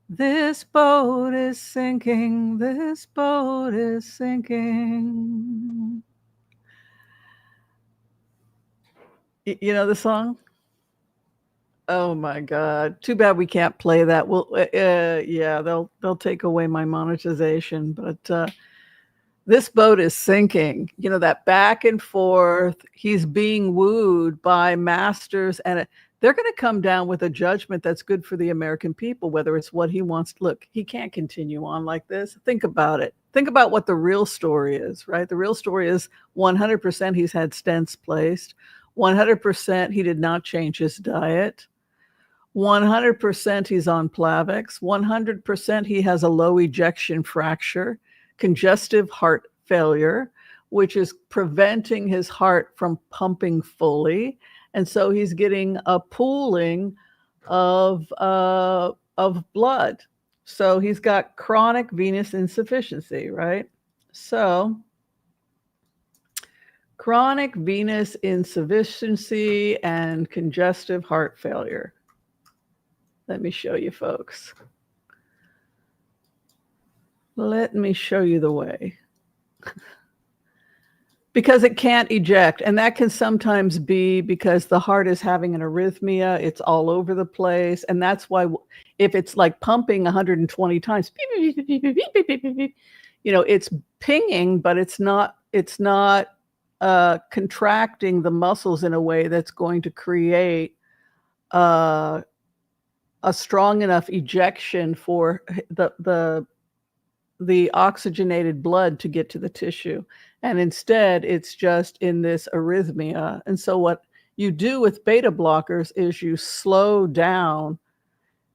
This boat is sinking. This boat is sinking. You know the song? Oh my God! Too bad we can't play that. Well, yeah, they'll take away my monetization. But this boat is sinking. You know, that back and forth. He's being wooed by masters, and they're going to come down with a judgment that's good for the American people, whether it's what he wants. Look, he can't continue on like this. Think about it. Think about what the real story is, right? The real story is 100% he's had stents placed. 100% he did not change his diet. 100% he's on Plavix. 100% he has a low ejection fracture, congestive heart failure, which is preventing his heart from pumping fully. And so he's getting a pooling of blood. So he's got chronic venous insufficiency, right? So chronic venous insufficiency and congestive heart failure. Let me show you, folks. Let me show you the way. Because it can't eject. And that can sometimes be because the heart is having an arrhythmia. It's all over the place. And that's why if it's like pumping 120 times, you know, it's pinging, but it's not contracting the muscles in a way that's going to create a strong enough ejection for the oxygenated blood to get to the tissue. And instead, it's just in this arrhythmia. And so what you do with beta blockers is you slow down,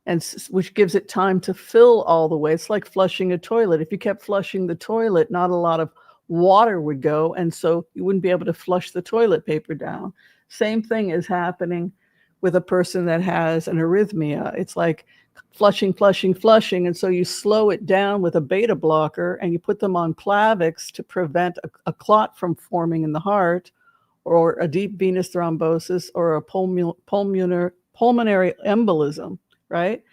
and which gives it time to fill all the way. It's like flushing a toilet. If you kept flushing the toilet, not a lot of water would go, and so you wouldn't be able to flush the toilet paper down. Same thing is happening with a person that has an arrhythmia. It's like flushing. And so you slow it down with a beta blocker, and you put them on Plavix to prevent a clot from forming in the heart, or a deep venous thrombosis, or a pulmonary embolism, right?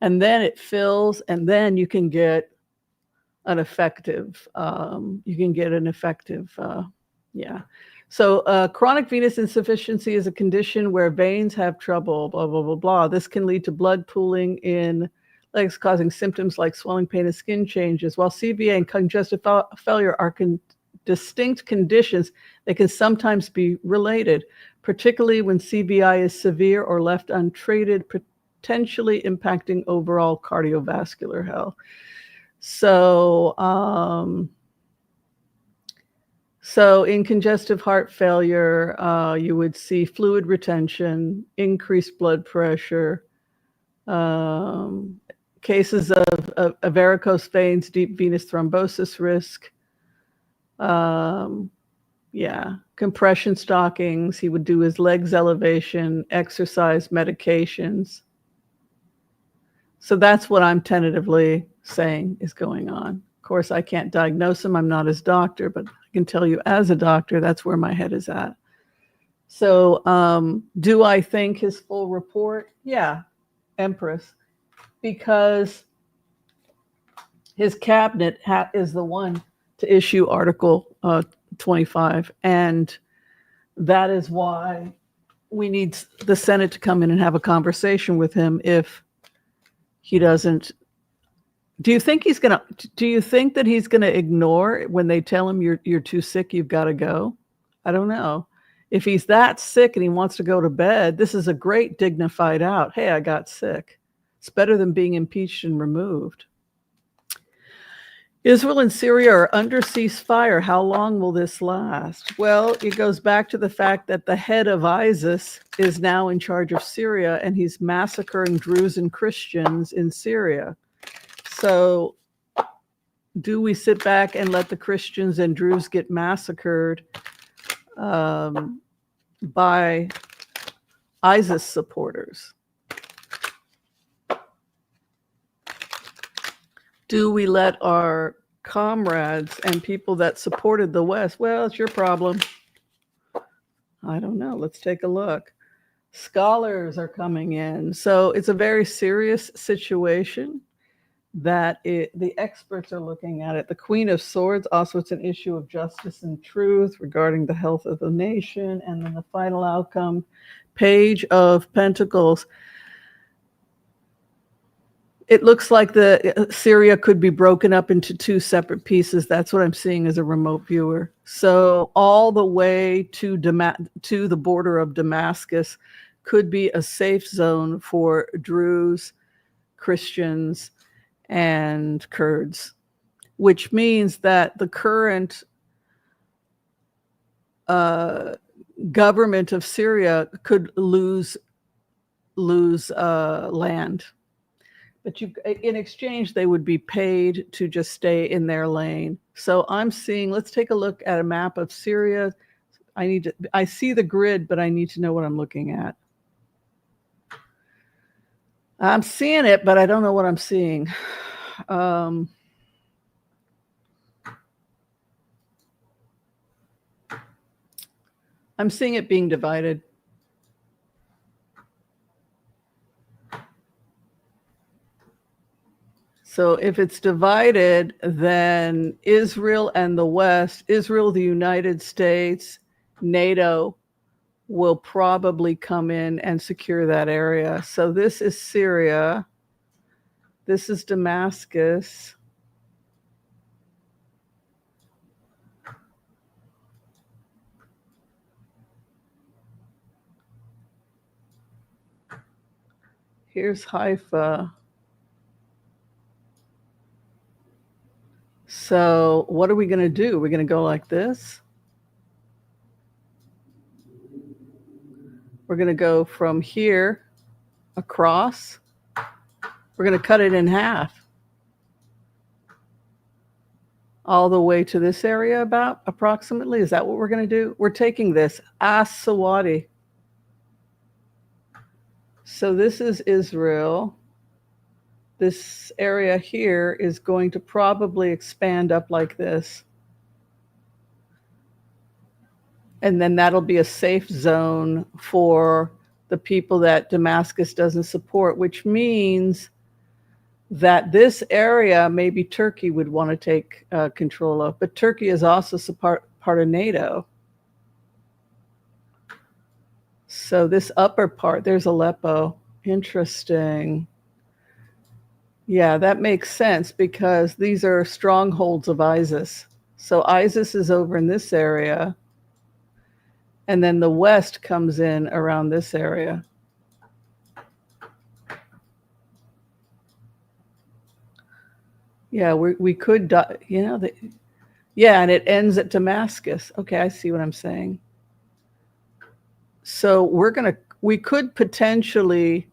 And then it fills, and then you can get an effective, yeah. So chronic venous insufficiency is a condition where veins have trouble, blah, blah, blah, blah. This can lead to blood pooling in legs, causing symptoms like swelling, pain, and skin changes. While CVA and congestive failure are distinct conditions, they can sometimes be related, particularly when CVI is severe or left untreated, potentially impacting overall cardiovascular health. So in congestive heart failure, you would see fluid retention, increased blood pressure, cases of varicose veins, deep venous thrombosis risk. Compression stockings. He would do his legs elevation, exercise, medications. So that's what I'm tentatively saying is going on. Of course, I can't diagnose him. I'm not his doctor, but I can tell you as a doctor, that's where my head is at. So do I think his full report? Yeah, Empress, because his cabinet is the one to issue Article 25. And that is why we need the Senate to come in and have a conversation with him if he doesn't. Do you think that he's gonna ignore when they tell him you're too sick, you've got to go? I don't know. If he's that sick and he wants to go to bed, this is a great dignified out. Hey, I got sick. It's better than being impeached and removed. Israel and Syria are under ceasefire. How long will this last? Well, it goes back to the fact that the head of ISIS is now in charge of Syria, and he's massacring Druze and Christians in Syria. So do we sit back and let the Christians and Druze get massacred by ISIS supporters? Do we let our comrades and people that supported the West? Well, it's your problem. I don't know. Let's take a look. Scholars are coming in. So it's a very serious situation. the experts are looking at it. The Queen of Swords, also it's an issue of justice and truth regarding the health of the nation. And then the final outcome, Page of Pentacles. It looks like the Syria could be broken up into two separate pieces. That's what I'm seeing as a remote viewer. So all the way to the border of Damascus could be a safe zone for Druze, Christians, and Kurds, which means that the current government of Syria could lose land. But in exchange, they would be paid to just stay in their lane. So I'm seeing, let's take a look at a map of Syria. I see the grid, but I need to know what I'm looking at. I'm seeing it, but I don't know what I'm seeing. I'm seeing it being divided. So if it's divided, then Israel and the West, Israel, the United States, NATO will probably come in and secure that area. So this is Syria. This is Damascus. Here's Haifa. So what are we going to do? We're going to go like this. We're going to go from here across. We're going to cut it in half. All the way to this area about approximately. Is that what we're going to do? We're taking this As-Sawadi. So this is Israel. This area here is going to probably expand up like this. And then that'll be a safe zone for the people that Damascus doesn't support, which means that this area maybe Turkey would want to take control of. But Turkey is also part of NATO. So this upper part, there's Aleppo. Interesting. Yeah, that makes sense because these are strongholds of ISIS. So ISIS is over in this area. And then the West comes in around this area. Yeah, we could, yeah, and it ends at Damascus. Okay, I see what I'm saying. So we could potentially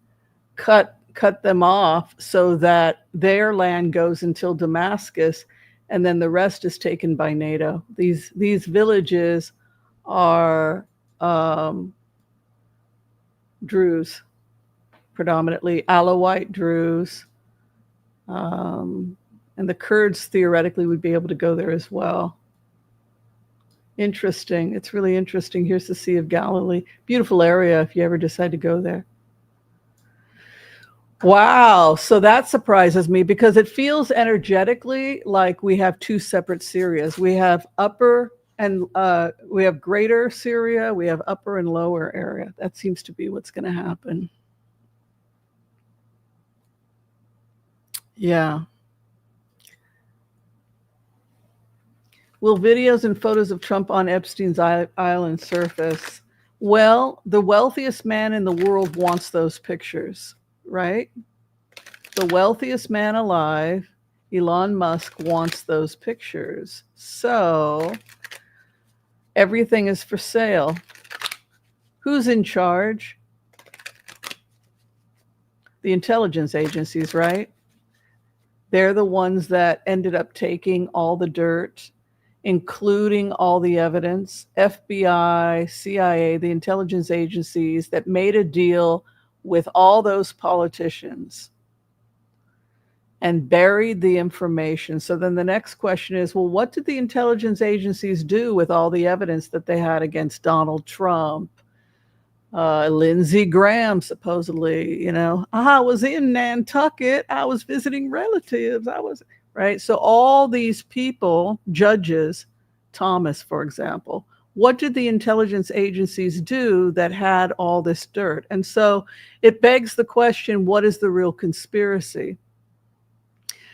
cut them off so that their land goes until Damascus, and then the rest is taken by NATO. These villages are Druze, predominantly Alawite Druze, and the Kurds theoretically would be able to go there as well. Interesting. It's really interesting. Here's the Sea of Galilee. Beautiful area if you ever decide to go there. Wow. So that surprises me because it feels energetically like we have two separate Syrias. We have upper and we have greater Syria. We have upper and lower area. That seems to be what's going to happen. Yeah. Will videos and photos of Trump on Epstein's island surface? Well, the wealthiest man in the world wants those pictures, right? The wealthiest man alive, Elon Musk, wants those pictures. So everything is for sale. Who's in charge? The intelligence agencies, right? They're the ones that ended up taking all the dirt, including all the evidence. FBI, CIA, the intelligence agencies that made a deal with all those politicians and buried the information. So then the next question is, well, what did the intelligence agencies do with all the evidence that they had against Donald Trump, Lindsey Graham, supposedly, I was in Nantucket. I was visiting relatives. Right. So all these people, judges, Thomas, for example, what did the intelligence agencies do that had all this dirt? And so it begs the question, what is the real conspiracy?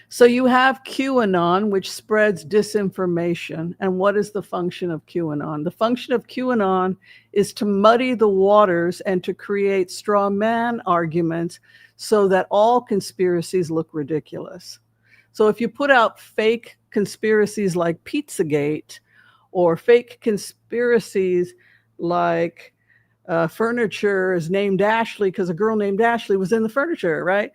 So you have QAnon, which spreads disinformation. And what is the function of QAnon? The function of QAnon is to muddy the waters and to create straw man arguments so that all conspiracies look ridiculous. So if you put out fake conspiracies like Pizzagate or fake conspiracies like furniture is named Ashley because a girl named Ashley was in the furniture, right?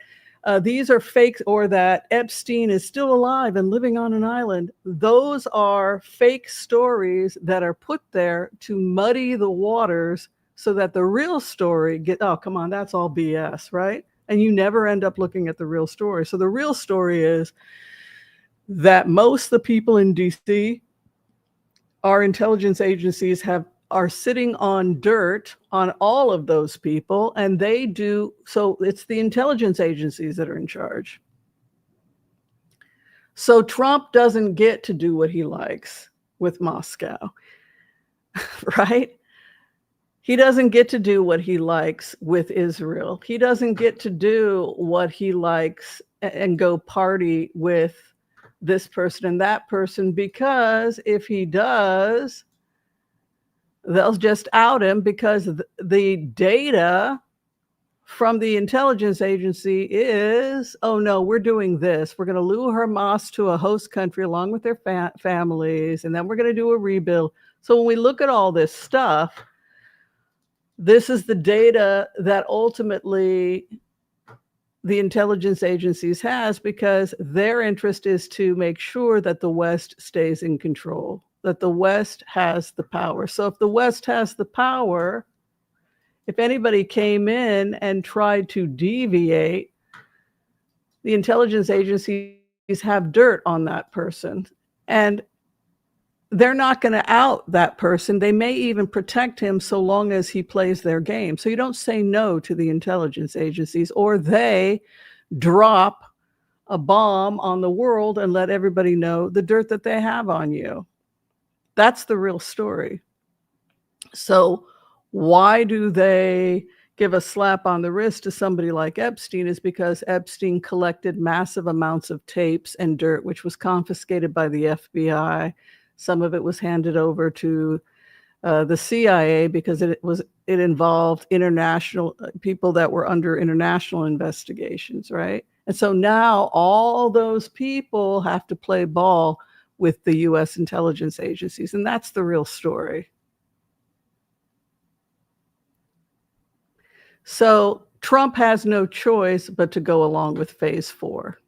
These are fake, or that Epstein is still alive and living on an island. Those are fake stories that are put there to muddy the waters so that the real story oh, come on, that's all BS, right? And you never end up looking at the real story. So the real story is that most of the people in DC, our intelligence agencies are sitting on dirt on all of those people, and they do. So it's the intelligence agencies that are in charge. So Trump doesn't get to do what he likes with Moscow, right? He doesn't get to do what he likes with Israel. He doesn't get to do what he likes and go party with this person and that person, because if he does, they'll just out him, because the data from the intelligence agency is, oh no, we're doing this. We're going to lure Hamas to a host country along with their families, and then we're going to do a rebuild. So when we look at all this stuff, this is the data that ultimately the intelligence agencies has, because their interest is to make sure that the West stays in control, that the West has the power. So if the West has the power, if anybody came in and tried to deviate, the intelligence agencies have dirt on that person, and they're not going to out that person. They may even protect him so long as he plays their game. So you don't say no to the intelligence agencies, or they drop a bomb on the world and let everybody know the dirt that they have on you. That's the real story. So why do they give a slap on the wrist to somebody like Epstein? Is because Epstein collected massive amounts of tapes and dirt, which was confiscated by the FBI. Some of it was handed over to the CIA because it involved international people that were under international investigations, right? And so now all those people have to play ball with the U.S. intelligence agencies, and that's the real story. So Trump has no choice but to go along with phase 4.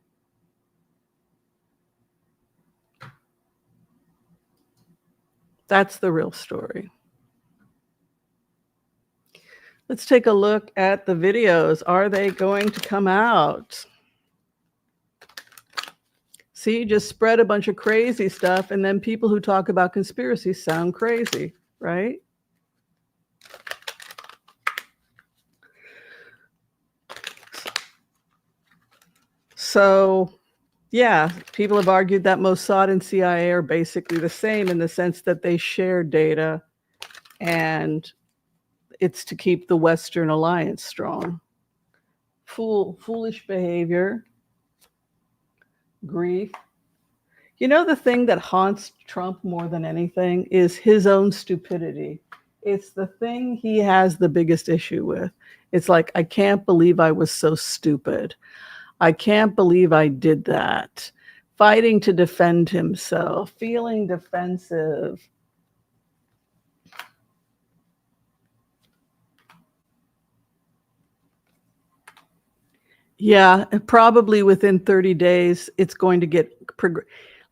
That's the real story. Let's take a look at the videos. Are they going to come out? See, just spread a bunch of crazy stuff, and then people who talk about conspiracies sound crazy, right? So, yeah, people have argued that Mossad and CIA are basically the same in the sense that they share data, and it's to keep the Western alliance strong. Foolish behavior, grief. You know, the thing that haunts Trump more than anything is his own stupidity. It's the thing he has the biggest issue with. It's like, I can't believe I was so stupid. I can't believe I did that. Fighting to defend himself, feeling defensive. Yeah, probably within 30 days, it's going to get...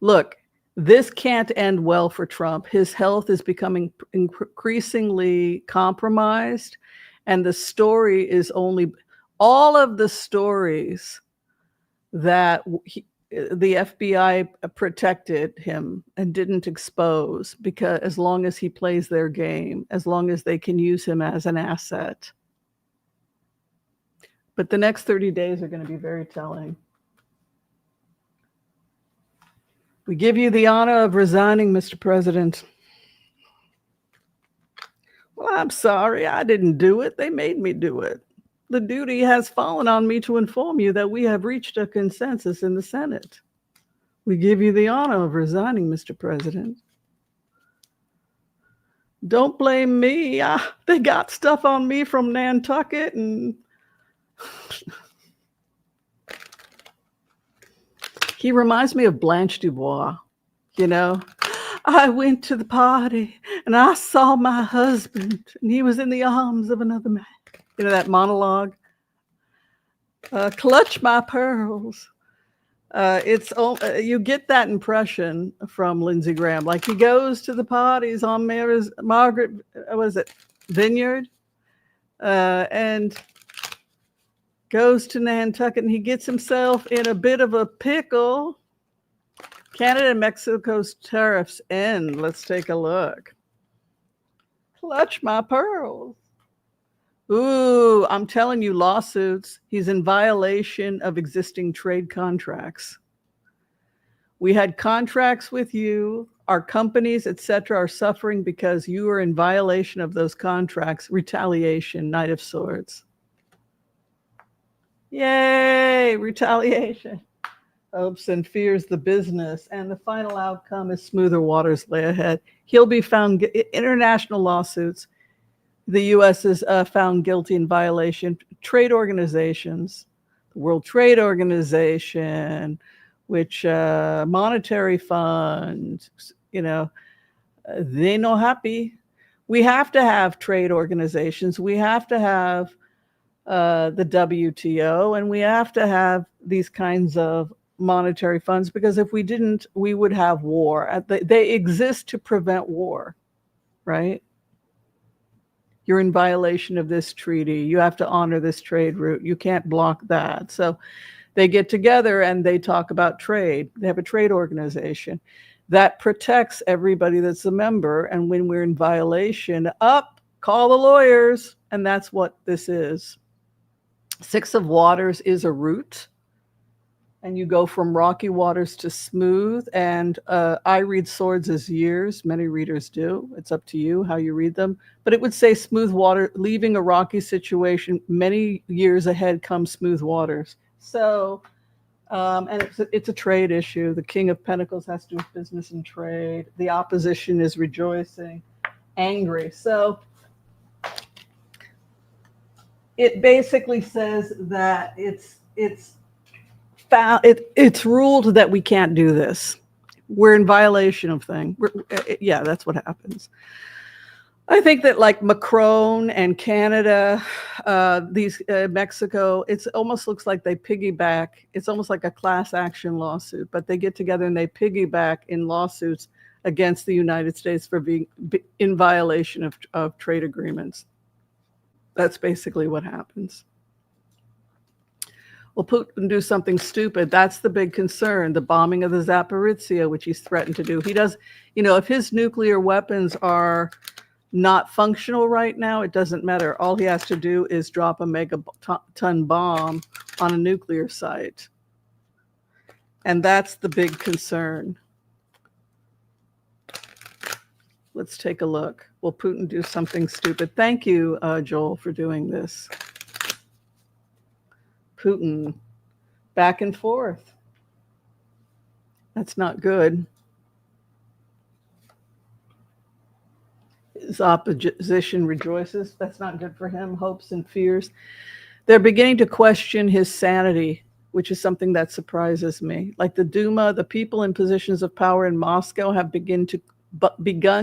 Look, this can't end well for Trump. His health is becoming increasingly compromised, and the story is only... All of the stories that the FBI protected him and didn't expose, because as long as he plays their game, as long as they can use him as an asset. But the next 30 days are going to be very telling. We give you the honor of resigning, Mr. President. Well, I'm sorry, I didn't do it. They made me do it. The duty has fallen on me to inform you that we have reached a consensus in the Senate. We give you the honor of resigning, Mr. President. Don't blame me. They got stuff on me from Nantucket and he reminds me of Blanche Dubois, you know. I went to the party and I saw my husband and he was in the arms of another man. You know that monologue? Clutch my pearls. You get that impression from Lindsey Graham. Like he goes to the parties on Margaret, Vineyard, and goes to Nantucket, and he gets himself in a bit of a pickle. Canada and Mexico's tariffs end. Let's take a look. Clutch my pearls. Ooh, I'm telling you, lawsuits. He's in violation of existing trade contracts. We had contracts with you. Our companies, etc., are suffering because you are in violation of those contracts. Retaliation, Knight of Swords. Yay, retaliation. Hopes and fears the business, and the final outcome is smoother waters lay ahead. He'll be found, international lawsuits. The U.S. is found guilty in violation. Trade organizations, the World Trade Organization, which monetary funds, you know, they no happy. We have to have trade organizations. We have to have the WTO, and we have to have these kinds of monetary funds, because if we didn't, we would have war. They exist to prevent war, right? You're in violation of this treaty. You have to honor this trade route. You can't block that. So they get together and they talk about trade. They have a trade organization that protects everybody that's a member. And when we're in violation, call the lawyers. And that's what this is. Six of Waters is a route. And you go from rocky waters to smooth. And I read swords as years. Many readers do. It's up to you how you read them. But it would say smooth water, leaving a rocky situation. Many years ahead comes smooth waters. So, and it's a trade issue. The King of Pentacles has to do with business and trade. The opposition is rejoicing, angry. So it basically says that it's ruled that we can't do this. We're in violation of things. Yeah, that's what happens. I think that like Macron and Canada, Mexico, it almost looks like they piggyback. It's almost like a class action lawsuit, but they get together and they piggyback in lawsuits against the United States for being in violation of trade agreements. That's basically what happens. Well, Putin do something stupid. That's the big concern. The bombing of the Zaporizhia, which he's threatened to do. He does, if his nuclear weapons are not functional right now, it doesn't matter. All he has to do is drop a megaton bomb on a nuclear site. And that's the big concern. Let's take a look. Will Putin do something stupid? Thank you, Joel, for doing this. Putin, back and forth. That's not good. His opposition rejoices. That's not good for him. Hopes and fears. They're beginning to question his sanity, which is something that surprises me. Like the Duma, the people in positions of power in Moscow have begun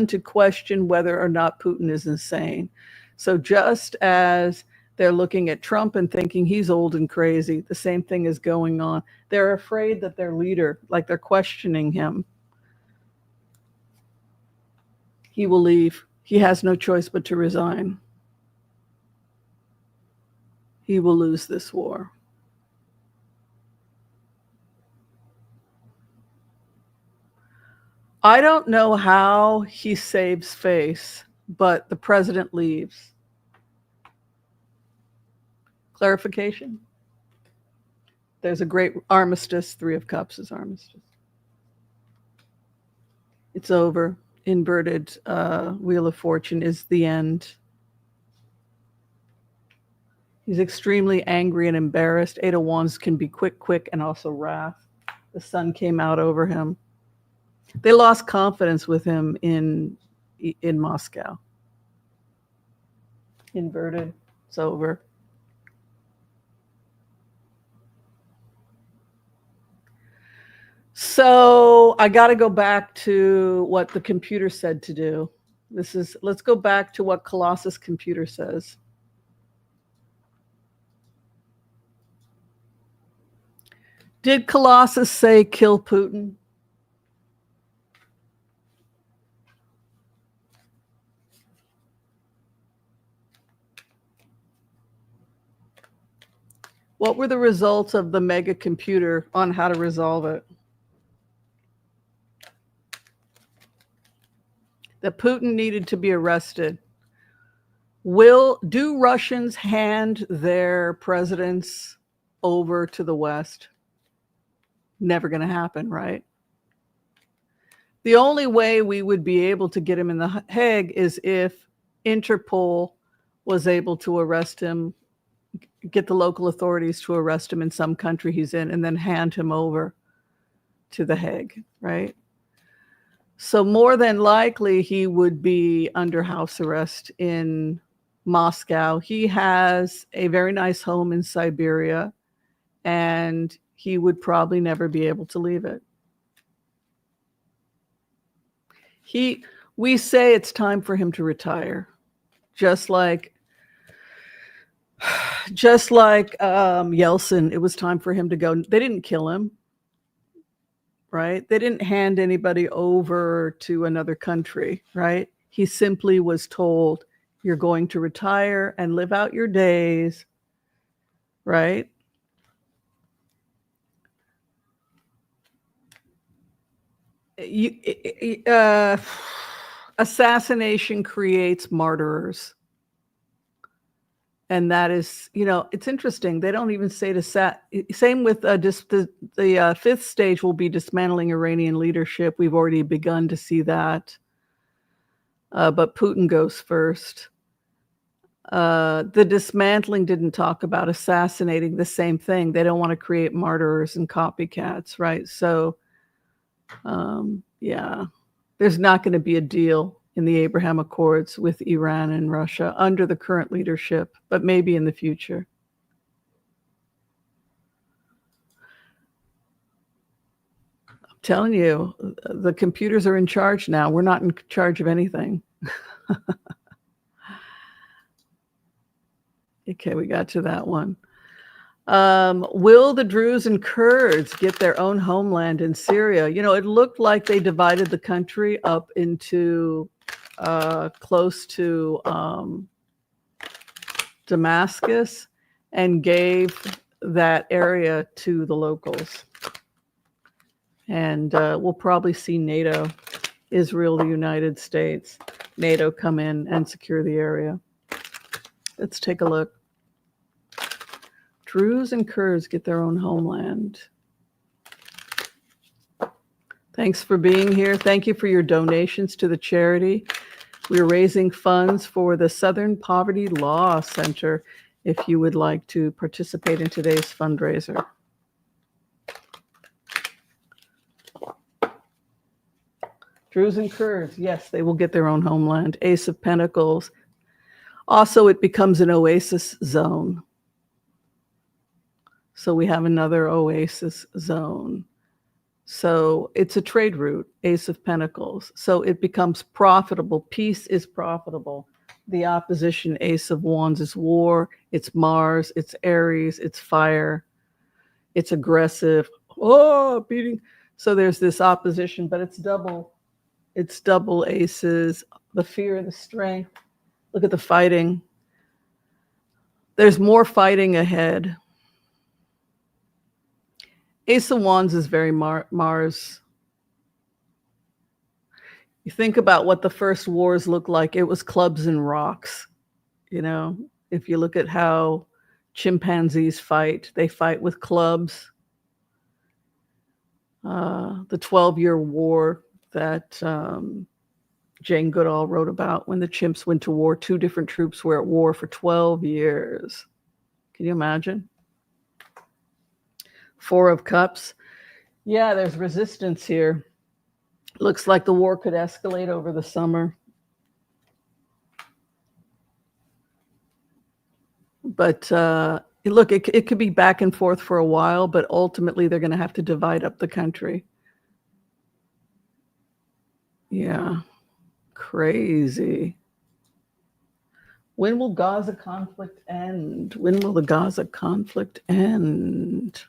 to question whether or not Putin is insane. So just as they're looking at Trump and thinking he's old and crazy, the same thing is going on. They're afraid that their leader, like they're questioning him. He will leave. He has no choice but to resign. He will lose this war. I don't know how he saves face, but the president leaves. Clarification? There's a great armistice. Three of Cups is armistice. It's over. Inverted Wheel of Fortune is the end. He's extremely angry and embarrassed. Eight of Wands can be quick, and also wrath. The sun came out over him. They lost confidence with him in Moscow. Inverted. It's over. So I got to go back to what the computer said to do. Let's go back to what Colossus computer says. Did Colossus say kill Putin? What were the results of the mega computer on how to resolve it? That Putin needed to be arrested. Do Russians hand their presidents over to the West? Never going to happen, right? The only way we would be able to get him in the Hague is if Interpol was able to arrest him, get the local authorities to arrest him in some country he's in, and then hand him over to the Hague, right? So more than likely, he would be under house arrest in Moscow. He has a very nice home in Siberia, and he would probably never be able to leave it. We say it's time for him to retire, just like Yeltsin. It was time for him to go. They didn't kill him, right? They didn't hand anybody over to another country, right? He simply was told, you're going to retire and live out your days, right? Assassination creates martyrs. And that is, it's interesting. They don't even say same with the fifth stage will be dismantling Iranian leadership. We've already begun to see that. But Putin goes first. The dismantling didn't talk about assassinating, the same thing. They don't want to create martyrs and copycats, right? So, yeah, there's not going to be a deal in the Abraham Accords with Iran and Russia under the current leadership, but maybe in the future. I'm telling you, the computers are in charge now. We're not in charge of anything. Okay, we got to that one. Will the Druze and Kurds get their own homeland in Syria? It looked like they divided the country up into close to Damascus and gave that area to the locals. And we'll probably see NATO, Israel, the United States, NATO come in and secure the area. Let's take a look. Druze and Kurds get their own homeland. Thanks for being here. Thank you for your donations to the charity. We're raising funds for the Southern Poverty Law Center if you would like to participate in today's fundraiser. Druze and Kurds, yes, they will get their own homeland. Ace of Pentacles. Also, it becomes an oasis zone. So we have another oasis zone. So it's a trade route, Ace of Pentacles. So it becomes profitable. Peace is profitable. The opposition, Ace of Wands, is war. It's Mars. It's Aries. It's fire. It's aggressive. Oh, beating. So there's this opposition, but it's double. It's double aces. The fear, the strength. Look at the fighting. There's more fighting ahead. Ace of Wands is very Mars. You think about what the first wars looked like. It was clubs and rocks. If you look at how chimpanzees fight, they fight with clubs. The 12-year war that Jane Goodall wrote about, when the chimps went to war, 2 different troops were at war for 12 years. Can you imagine? 4 of Cups. Yeah, there's resistance here. Looks like the war could escalate over the summer. But look, it could be back and forth for a while, but ultimately they're going to have to divide up the country. Yeah, crazy. When will Gaza conflict end? When will the Gaza conflict end?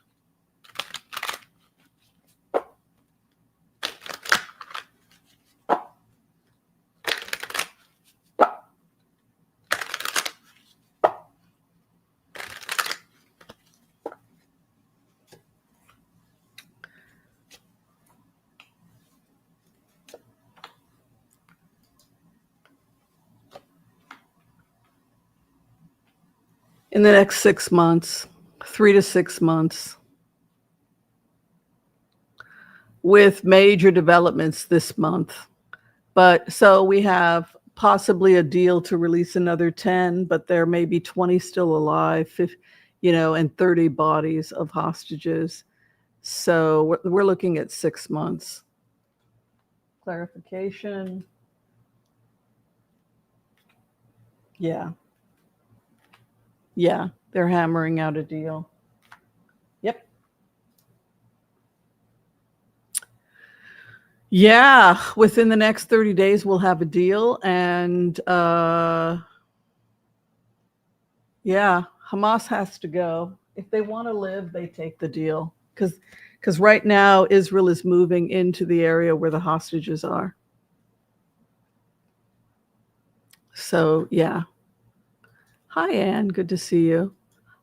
In the next 6 months, 3 to 6 months, with major developments this month. But so we have possibly a deal to release another 10, but there may be 20 still alive, and 30 bodies of hostages. So we're looking at 6 months. Clarification. Yeah. Yeah, they're hammering out a deal. Yep. Yeah, within the next 30 days, we'll have a deal. And yeah, Hamas has to go. If they want to live, they take the deal. Because right now, Israel is moving into the area where the hostages are. So, yeah. Hi, Anne. Good to see you.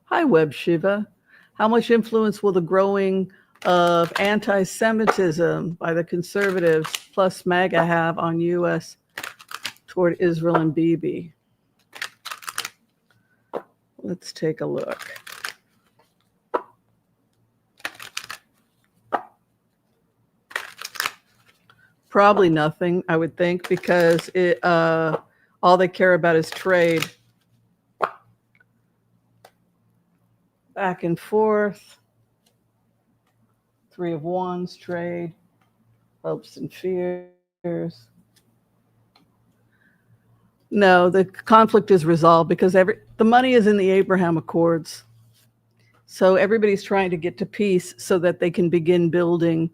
Hi, Web Shiva. How much influence will the growing of anti-Semitism by the conservatives plus MAGA have on U.S. toward Israel and Bibi? Let's take a look. Probably nothing, I would think, because all they care about is trade. Back and forth. 3 of Wands, trade, hopes and fears. No, the conflict is resolved because the money is in the Abraham Accords. So everybody's trying to get to peace so that they can begin building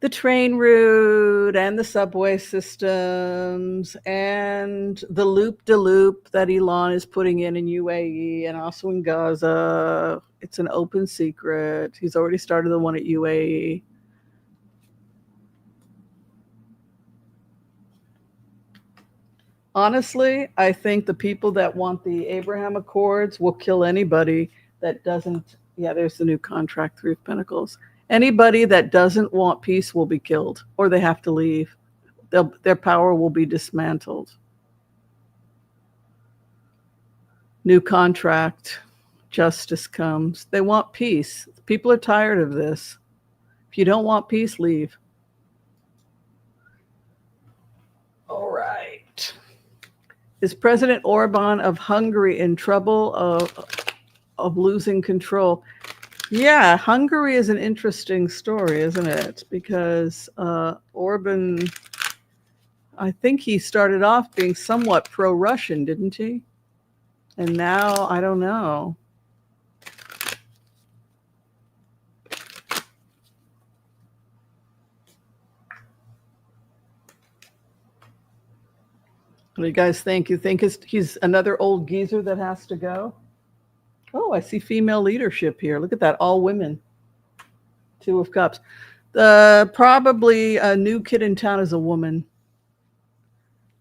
the train route and the subway systems and the loop-de-loop that Elon is putting in UAE and also in Gaza. It's an open secret. He's already started the one at UAE. Honestly, I think the people that want the Abraham Accords will kill anybody that doesn't. Yeah, there's the new contract, 3 of Pentacles. Anybody that doesn't want peace will be killed, or they have to leave. Their power will be dismantled. New contract, justice comes. They want peace. People are tired of this. If you don't want peace, leave. All right. Is President Orban of Hungary in trouble of losing control? Yeah, Hungary is an interesting story, isn't it? Because Orban, I think he started off being somewhat pro-Russian, didn't he? And now, I don't know. What do you guys think? You think he's another old geezer that has to go? Oh, I see female leadership here. Look at that, all women. 2 of Cups. Probably a new kid in town is a woman.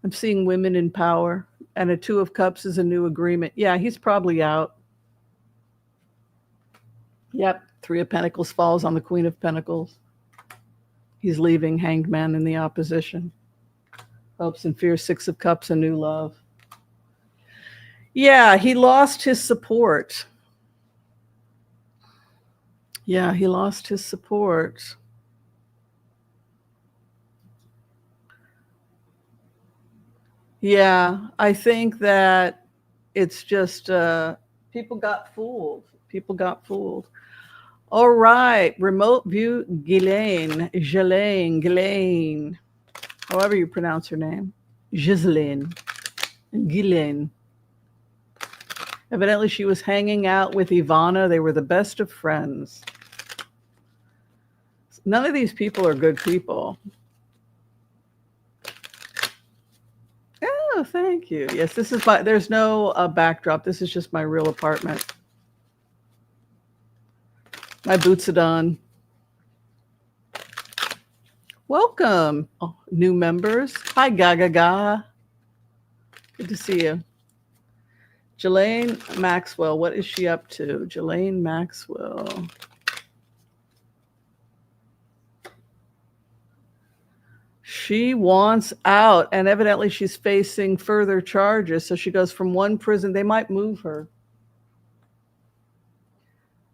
I'm seeing women in power. And a 2 of Cups is a new agreement. Yeah, he's probably out. Yep, 3 of Pentacles falls on the Queen of Pentacles. He's leaving, Hanged Man in the opposition. Hopes and fears, Six of Cups, a new love. Yeah, he lost his support. Yeah, he lost his support. Yeah, I think that it's just people got fooled. People got fooled. All right, remote view Ghislaine, however you pronounce her name. Ghislaine. Evidently, she was hanging out with Ivana. They were the best of friends. None of these people are good people. Oh, thank you. Yes, this is there's no backdrop. This is just my real apartment. My boots are done. Welcome, new members. Hi, Gaga. Good to see you. Jelaine Maxwell, what is she up to? Jelaine Maxwell. She wants out, and evidently she's facing further charges. So she goes from one prison. They might move her.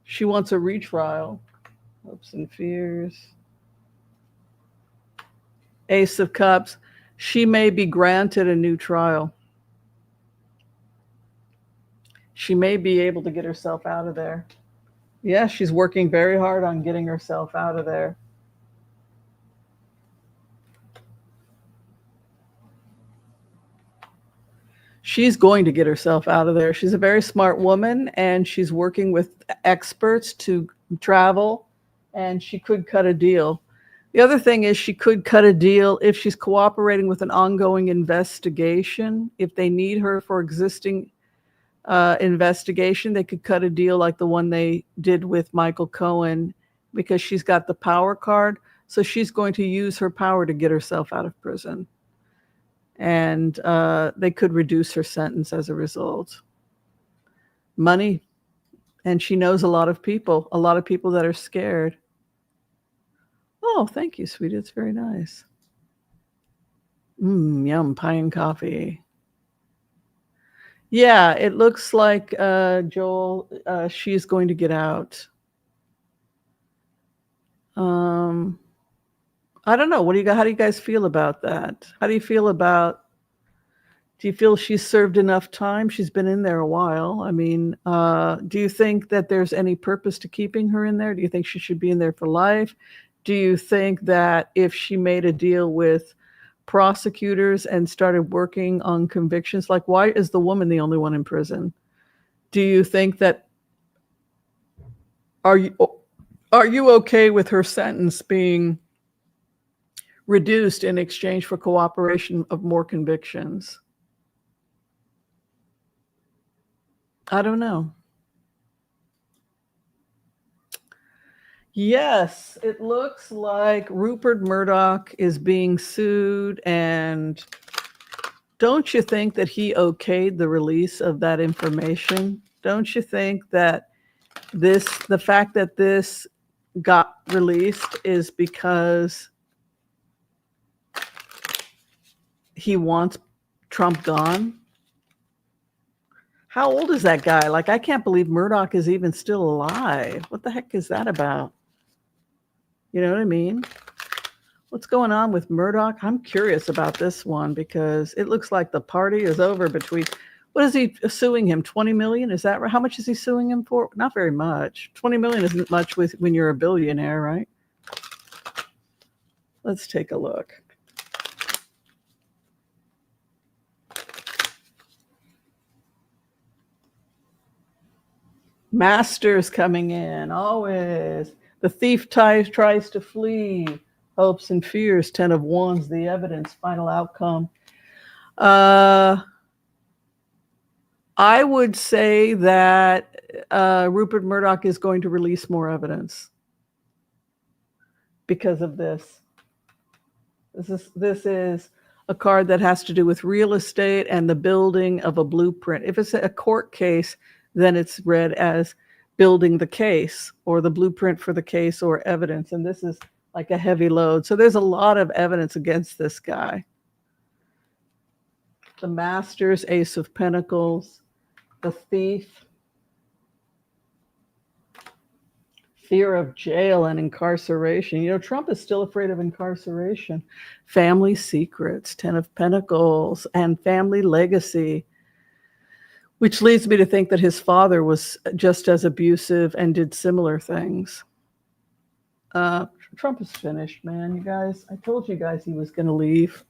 She wants a retrial. Hopes and fears. Ace of Cups. She may be granted a new trial. She may be able to get herself out of there. Yeah, she's working very hard on getting herself out of there. She's going to get herself out of there. She's a very smart woman, and she's working with experts to travel, and she could cut a deal. The other thing is she could cut a deal if she's cooperating with an ongoing investigation. If they need her for existing investigation, they could cut a deal like the one they did with Michael Cohen, because she's got the power card. So she's going to use her power to get herself out of prison. And they could reduce her sentence as a result. Money. And she knows a lot of people that are scared. Oh, thank you, sweetie. It's very nice. Yum, pie and coffee. Yeah, it looks like Joel, she's going to get out. I don't know. How do you guys feel about that? How do you feel about, do you feel she's served enough time? She's been in there a while. I mean, do you think that there's any purpose to keeping her in there? Do you think she should be in there for life? Do you think that if she made a deal with prosecutors and started working on convictions, like, why is the woman the only one in prison? Do you think that, are you okay with her sentence being reduced in exchange for cooperation of more convictions? I don't know. Yes, it looks like Rupert Murdoch is being sued. And don't you think that he okayed the release of that information? Don't you think that the fact that this got released is because he wants Trump gone? How old is that guy? Like, I can't believe Murdoch is even still alive. What the heck is that about? You know what I mean? What's going on with Murdoch? I'm curious about this one, because it looks like the party is over between, what is he suing him? 20 million? Is that right? How much is he suing him for? Not very much. 20 million isn't much when you're a billionaire, right? Let's take a look. Masters coming in, always. The thief tries to flee. Hopes and fears, 10 of wands, the evidence, final outcome. I would say that Rupert Murdoch is going to release more evidence because of this. This is a card that has to do with real estate and the building of a blueprint. If it's a court case, then it's read as building the case or the blueprint for the case or evidence. And this is like a heavy load. So there's a lot of evidence against this guy. The Masters, Ace of Pentacles, the Thief, fear of jail and incarceration. You know, Trump is still afraid of incarceration. Family secrets, 10 of Pentacles, and family legacy, which leads me to think that his father was just as abusive and did similar things. Trump is finished, man. You guys, I told you guys he was going to leave.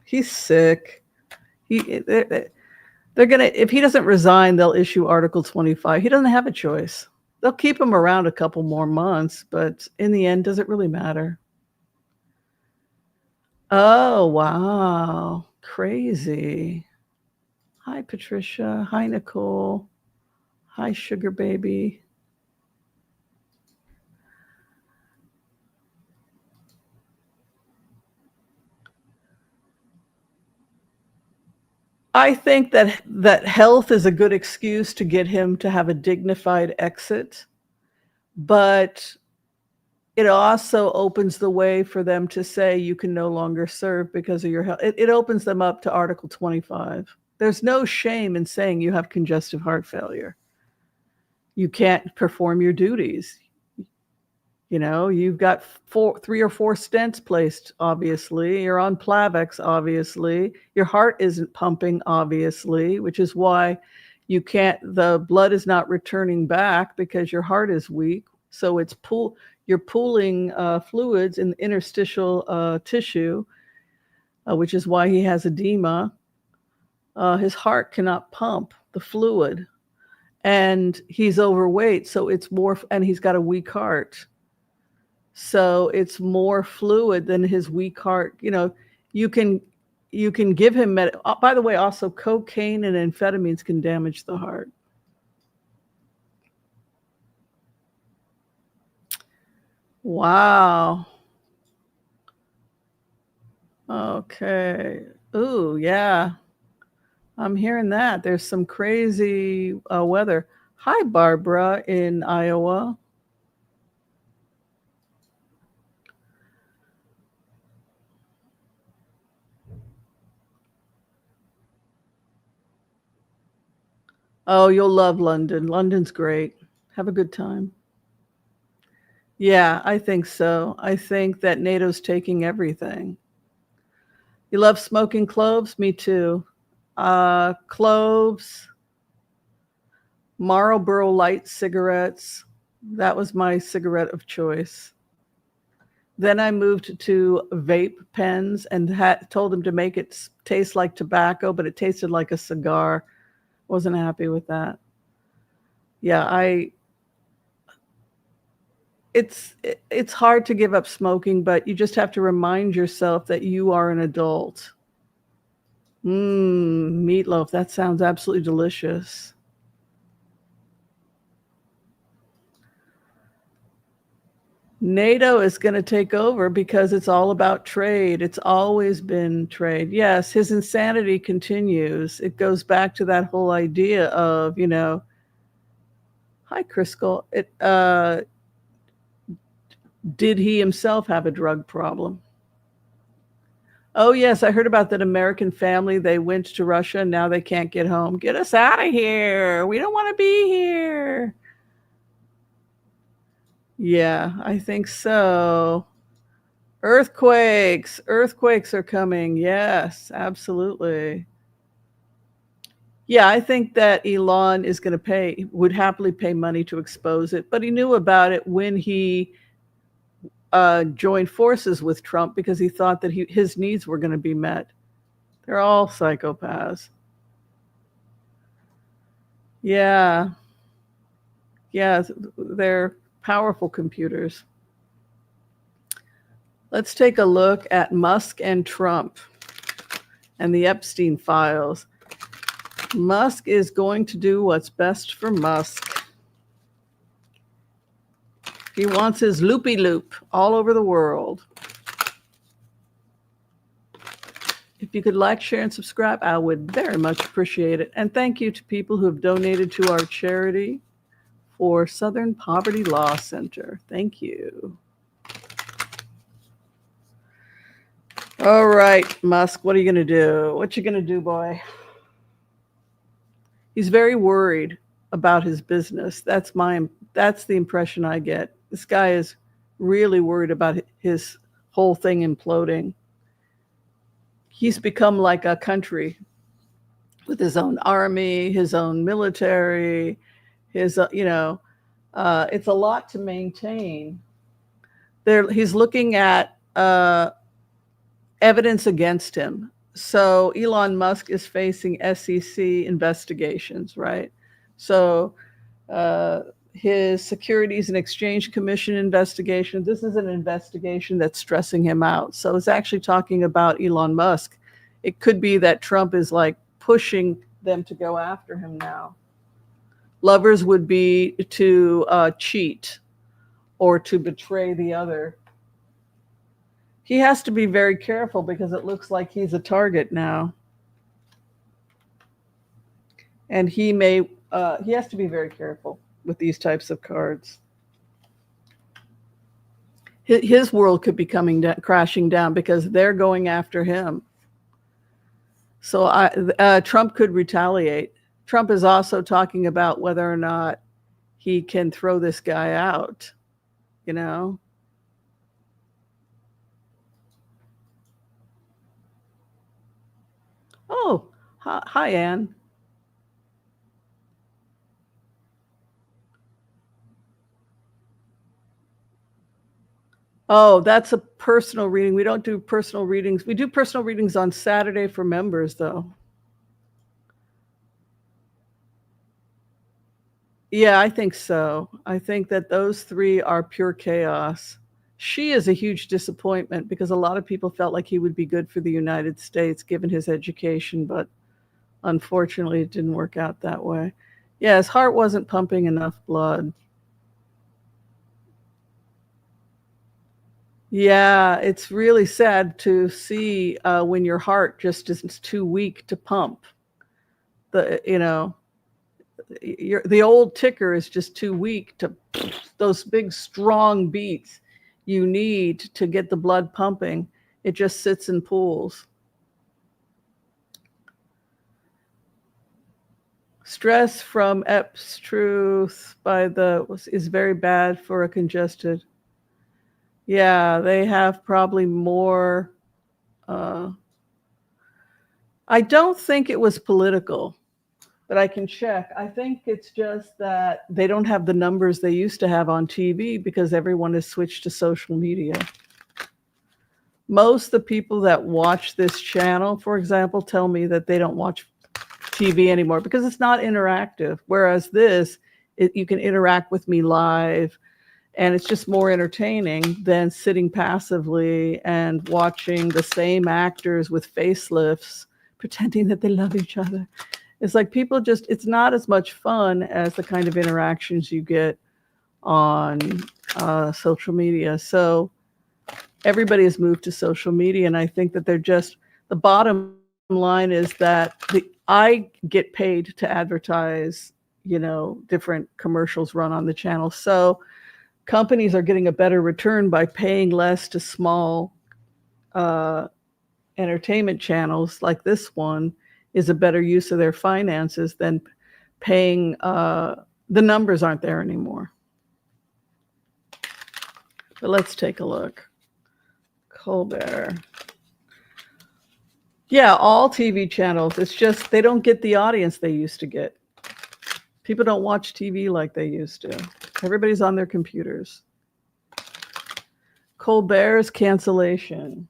He's sick. They're going to, if he doesn't resign, they'll issue Article 25. He doesn't have a choice. They'll keep him around a couple more months, but in the end, does it really matter? Oh, wow. Crazy. Hi, Patricia. Hi, Nicole. Hi, Sugar Baby. I think that health is a good excuse to get him to have a dignified exit, but it also opens the way for them to say you can no longer serve because of your health. It opens them up to Article 25. There's no shame in saying you have congestive heart failure. You can't perform your duties. You know, you've got 3 or 4 stents placed, obviously. You're on Plavix, obviously. Your heart isn't pumping, obviously, which is why you can't, the blood is not returning back because your heart is weak. So you're pooling fluids in the interstitial tissue, which is why he has edema. His heart cannot pump the fluid, and he's overweight. So it's more, and he's got a weak heart. So it's more fluid than his weak heart. You know, you can give him, by the way, also cocaine and amphetamines can damage the heart. Wow. Okay. Ooh, yeah. I'm hearing that. There's some crazy weather. Hi, Barbara in Iowa. Oh, you'll love London. London's great. Have a good time. Yeah, I think so. I think that NATO's taking everything. You love smoking cloves? Me too. Cloves, Marlboro Light cigarettes. That was my cigarette of choice. Then I moved to vape pens and told them to make it taste like tobacco, but it tasted like a cigar. Wasn't happy with that. Yeah, it's hard to give up smoking, but you just have to remind yourself that you are an adult. Meatloaf, that sounds absolutely delicious. NATO is going to take over because it's all about trade. It's always been trade. Yes, his insanity continues. It goes back to that whole idea of, you know, hi, Crisco. Did he himself have a drug problem? Oh, yes, I heard about that American family. They went to Russia and now they can't get home. Get us out of here. We don't want to be here. Yeah, I think so. Earthquakes are coming. Yes, absolutely. Yeah, I think that Elon is going to would happily pay money to expose it, but he knew about it when he joined forces with Trump because he thought that his needs were going to be met. They're all psychopaths. Yeah. Yeah, they're powerful computers. Let's take a look at Musk and Trump and the Epstein files. Musk is going to do what's best for Musk. He wants his loopy-loop all over the world. If you could like, share, and subscribe, I would very much appreciate it. And thank you to people who have donated to our charity for Southern Poverty Law Center. Thank you. All right, Musk, what are you going to do? What you going to do, boy? He's very worried about his business. That's the impression I get. This guy is really worried about his whole thing imploding. He's become like a country with his own army, his own military, his it's a lot to maintain. He's looking at evidence against him. So Elon Musk is facing SEC investigations, right? So his Securities and Exchange Commission investigation, this is an investigation that's stressing him out. So it's actually talking about Elon Musk. It could be that Trump is like pushing them to go after him now. Lovers would be to cheat or to betray the other. He has to be very careful because it looks like he's a target now. And he has to be very careful with these types of cards. His world could be crashing down because they're going after him. So Trump could retaliate. Trump is also talking about whether or not he can throw this guy out, you know? Oh, hi, Anne. Oh, that's a personal reading. We don't do personal readings. We do personal readings on Saturday for members, though. Yeah, I think so. I think that those three are pure chaos. She is a huge disappointment because a lot of people felt like he would be good for the United States given his education, but unfortunately it didn't work out that way. Yeah, his heart wasn't pumping enough blood. Yeah, it's really sad to see when your heart just is too weak to pump. The old ticker is just too weak to those big strong beats you need to get the blood pumping. It just sits in pools. Stress from Epps truth is very bad for a congested. Yeah, they have probably more. I don't think it was political, but I can check. I think it's just that they don't have the numbers they used to have on TV because everyone has switched to social media. Most of the people that watch this channel, for example, tell me that they don't watch TV anymore because it's not interactive. Whereas you can interact with me live, and it's just more entertaining than sitting passively and watching the same actors with facelifts pretending that they love each other. It's like it's not as much fun as the kind of interactions you get on social media. So everybody has moved to social media, and I think that the bottom line is that I get paid to advertise, different commercials run on the channel. So companies are getting a better return by paying less to small entertainment channels like this one is a better use of their finances than paying. The numbers aren't there anymore. But let's take a look. Colbert. Yeah, all TV channels. It's just they don't get the audience they used to get. People don't watch TV like they used to. Everybody's on their computers. Colbert's cancellation.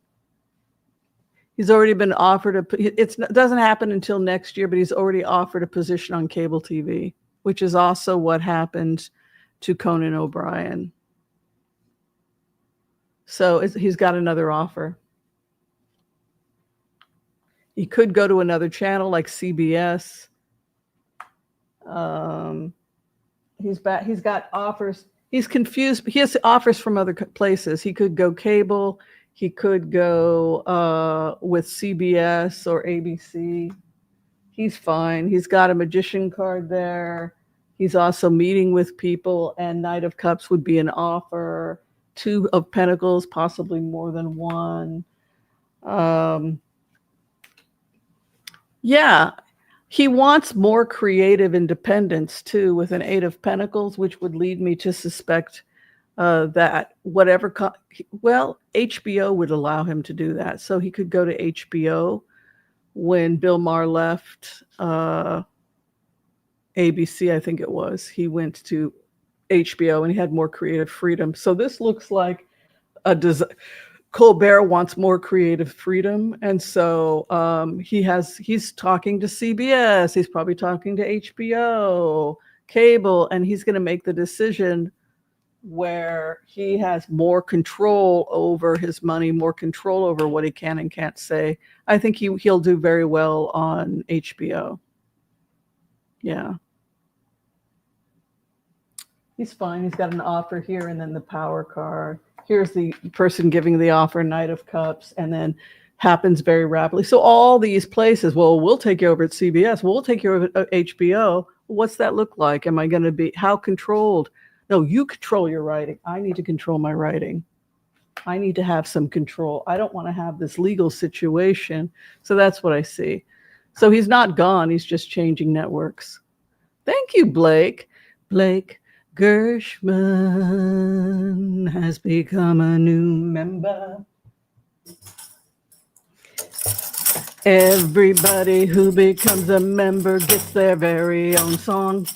He's already been offered it doesn't happen until next year, but he's already offered a position on cable TV, which is also what happened to Conan O'Brien. So he's got another offer. He could go to another channel like CBS. He's got offers. He's confused. He has offers from other places. He could go cable. He could go with CBS or ABC. He's fine. He's got a magician card there. He's also meeting with people, and Knight of Cups would be an offer. Two of Pentacles, possibly more than one. Um, yeah, he wants more creative independence too, with an 8 of Pentacles, which would lead me to suspect that whatever, well, HBO would allow him to do that. So he could go to HBO when Bill Maher left ABC, I think it was. He went to HBO and he had more creative freedom. So this looks like Colbert wants more creative freedom, and so he's talking to CBS. He's probably talking to HBO, cable, and he's going to make the decision where he has more control over his money, more control over what he can and can't say. I think he'll do very well on HBO. Yeah. He's fine. He's got an offer here and then the power card. Here's the person giving the offer, Knight of Cups, and then happens very rapidly. So all these places, well, we'll take you over at CBS. We'll take you over at HBO. What's that look like? Am I going to be, how controlled? No, you control your writing. I need to control my writing. I need to have some control. I don't want to have this legal situation. So that's what I see. So he's not gone. He's just changing networks. Thank you, Blake. Blake Gershman has become a new member. Everybody who becomes a member gets their very own song.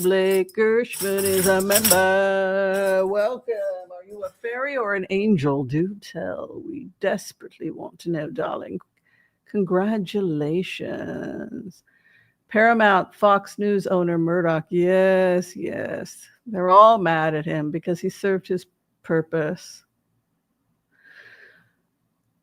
Blake Gershman is a member. Welcome. Are you a fairy or an angel? Do tell. We desperately want to know, darling. Congratulations. Paramount, Fox News owner Murdoch. Yes, yes. They're all mad at him because he served his purpose.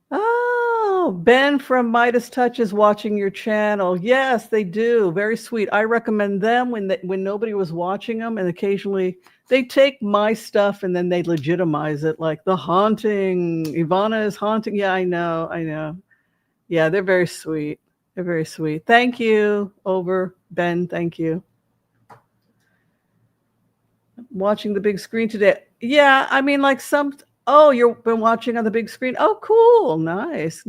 Oh, Ben from Midas Touch is watching your channel. Yes, they do. Very sweet. I recommend them when nobody was watching them, and occasionally they take my stuff and then they legitimize it, like The Haunting. Ivana is haunting. Yeah, I know. Yeah, they're very sweet. They're very sweet. Thank you. Over, Ben. Thank you. Watching the big screen today. Yeah, I mean, like oh, you've been watching on the big screen. Oh, cool. Nice.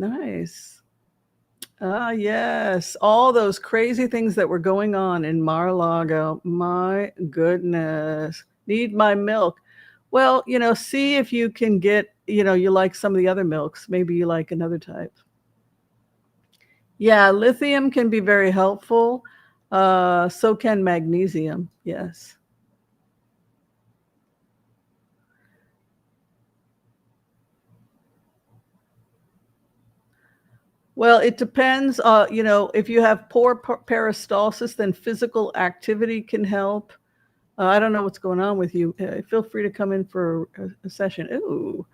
Ah, yes. All those crazy things that were going on in Mar-a-Lago. My goodness. Need my milk. Well, see if you can get, you like some of the other milks. Maybe you like another type. Yeah, lithium can be very helpful. So can magnesium. Yes. Well, it depends. If you have poor peristalsis, then physical activity can help. I don't know what's going on with you. Feel free to come in for a session. Ooh,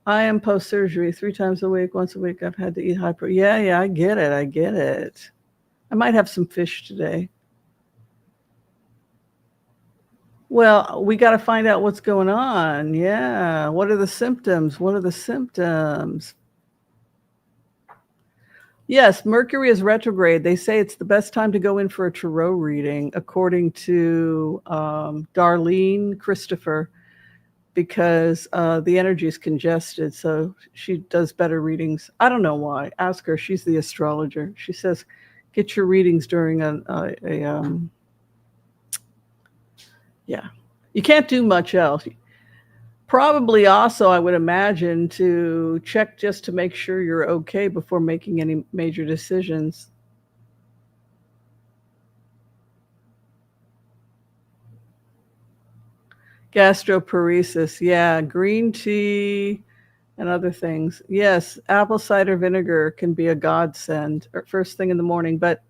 I am post-surgery 3 times a week. Once a week, I've had to eat high protein. Yeah, I get it. I might have some fish today. Well, we got to find out what's going on. Yeah. What are the symptoms? Yes, Mercury is retrograde. They say it's the best time to go in for a tarot reading, according to Darlene Christopher, because the energy is congested. So she does better readings. I don't know why. Ask her. She's the astrologer. She says, get your readings during yeah. You can't do much else. Probably also, I would imagine, to check just to make sure you're okay before making any major decisions. Gastroparesis, yeah, green tea and other things. Yes, apple cider vinegar can be a godsend first thing in the morning, but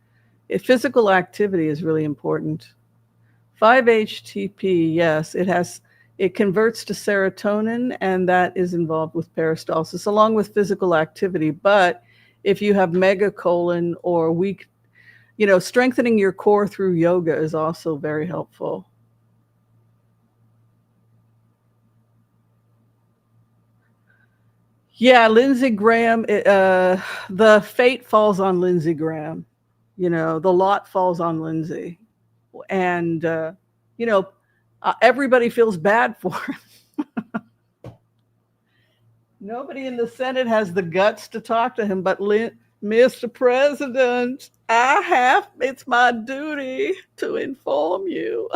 physical activity is really important. 5-HTP, yes, it converts to serotonin, and that is involved with peristalsis, along with physical activity. But if you have megacolon or weak, strengthening your core through yoga is also very helpful. Yeah, Lindsey Graham, the fate falls on Lindsey Graham. The lot falls on Lindsey. And, everybody feels bad for him. Nobody in the Senate has the guts to talk to him, but Mr. President, it's my duty to inform you.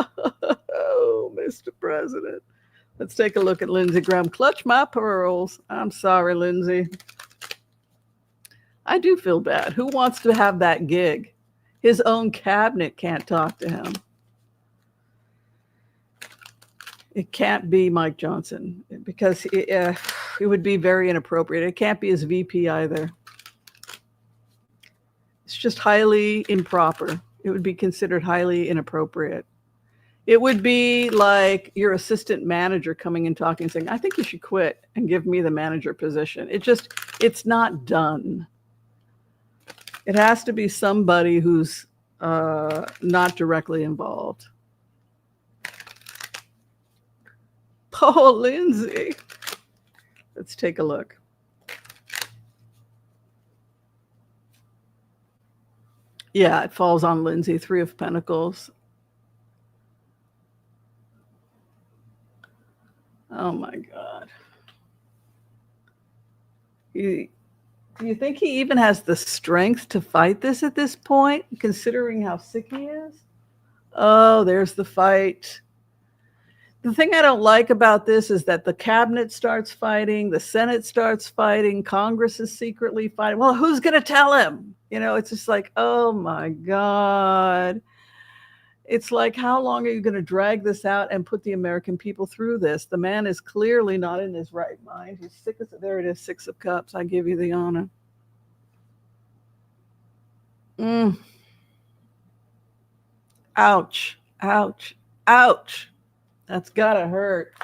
Oh, Mr. President. Let's take a look at Lindsey Graham. Clutch my pearls. I'm sorry, Lindsey. I do feel bad. Who wants to have that gig? His own cabinet can't talk to him. It can't be Mike Johnson because it would be very inappropriate. It can't be his VP either. It's just highly improper. It would be considered highly inappropriate. It would be like your assistant manager coming and talking, saying, I think you should quit and give me the manager position. It's not done. It has to be somebody who's not directly involved. Oh, Lindsay. Let's take a look. Yeah, it falls on Lindsay, 3 of Pentacles. Oh my God. Do you think he even has the strength to fight this at this point, considering how sick he is? Oh, there's the fight. The thing I don't like about this is that the cabinet starts fighting, the Senate starts fighting, Congress is secretly fighting. Well, who's going to tell him? It's just like, oh my God. It's like, how long are you going to drag this out and put the American people through this? The man is clearly not in his right mind. He's sick as, there it is, 6 of Cups. I give you the honor. Ouch, ouch, ouch. That's gotta hurt.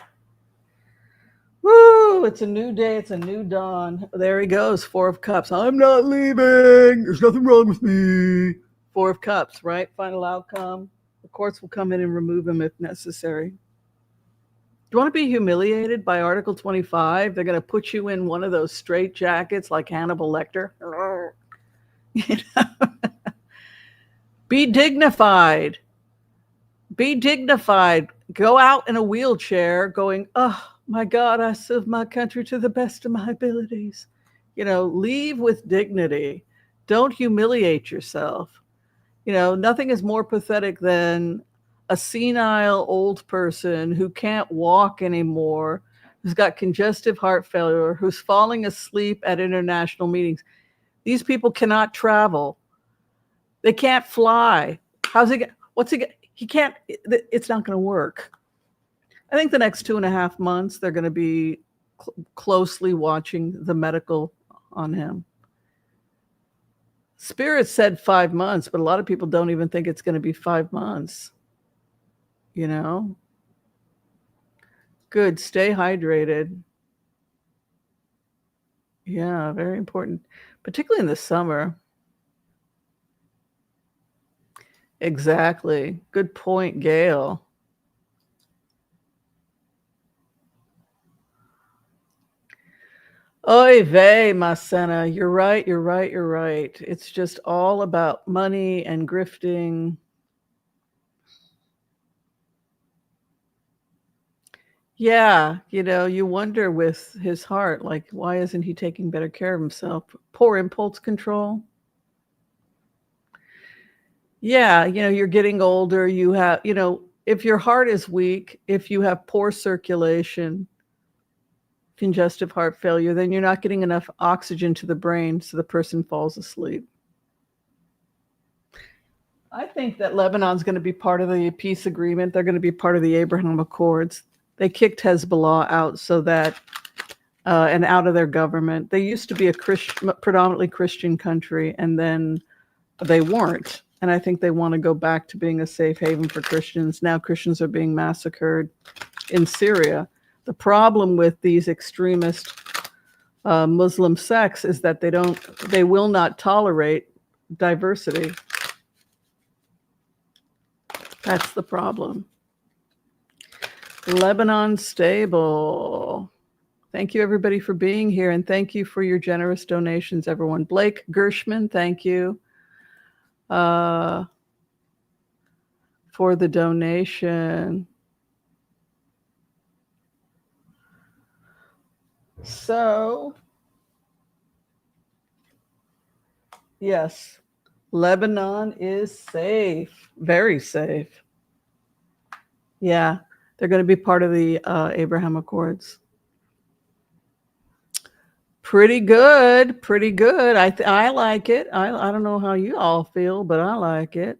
Woo, it's a new day, it's a new dawn. There he goes, 4 of Cups. I'm not leaving. There's nothing wrong with me. 4 of Cups, right? Final outcome. The courts will come in and remove him if necessary. Do you want to be humiliated by Article 25? They're going to put you in one of those straight jackets like Hannibal Lecter. Be dignified. Be dignified. Go out in a wheelchair going, oh my God, I serve my country to the best of my abilities. Leave with dignity. Don't humiliate yourself. Nothing is more pathetic than a senile old person who can't walk anymore, who's got congestive heart failure, who's falling asleep at international meetings. These people cannot travel. They can't fly. He can't, it's not going to work. I think the next 2.5 months, they're going to be closely watching the medical on him. Spirit said 5 months, but a lot of people don't even think it's going to be 5 months. Good. Stay hydrated. Yeah, very important, particularly in the summer. Exactly. Good point, Gail. Oy vey, my Senna. You're right. It's just all about money and grifting. Yeah, you wonder with his heart, like, why isn't he taking better care of himself? Poor impulse control. Yeah, you're getting older. You have, if your heart is weak, if you have poor circulation, congestive heart failure, then you're not getting enough oxygen to the brain, so the person falls asleep. I think that Lebanon's going to be part of the peace agreement. They're going to be part of the Abraham Accords. They kicked Hezbollah out so that, and out of their government. They used to be a predominantly Christian country, and then they weren't. And I think they want to go back to being a safe haven for Christians. Now Christians are being massacred in Syria. The problem with these extremist Muslim sects is that they will not tolerate diversity. That's the problem. Lebanon stable. Thank you, everybody, for being here, and thank you for your generous donations, everyone. Blake Gershman, thank you for the donation. So, yes, Lebanon is safe, very safe. Yeah, they're going to be part of the Abraham Accords. Pretty good, pretty good. I like it. I don't know how you all feel, but I like it.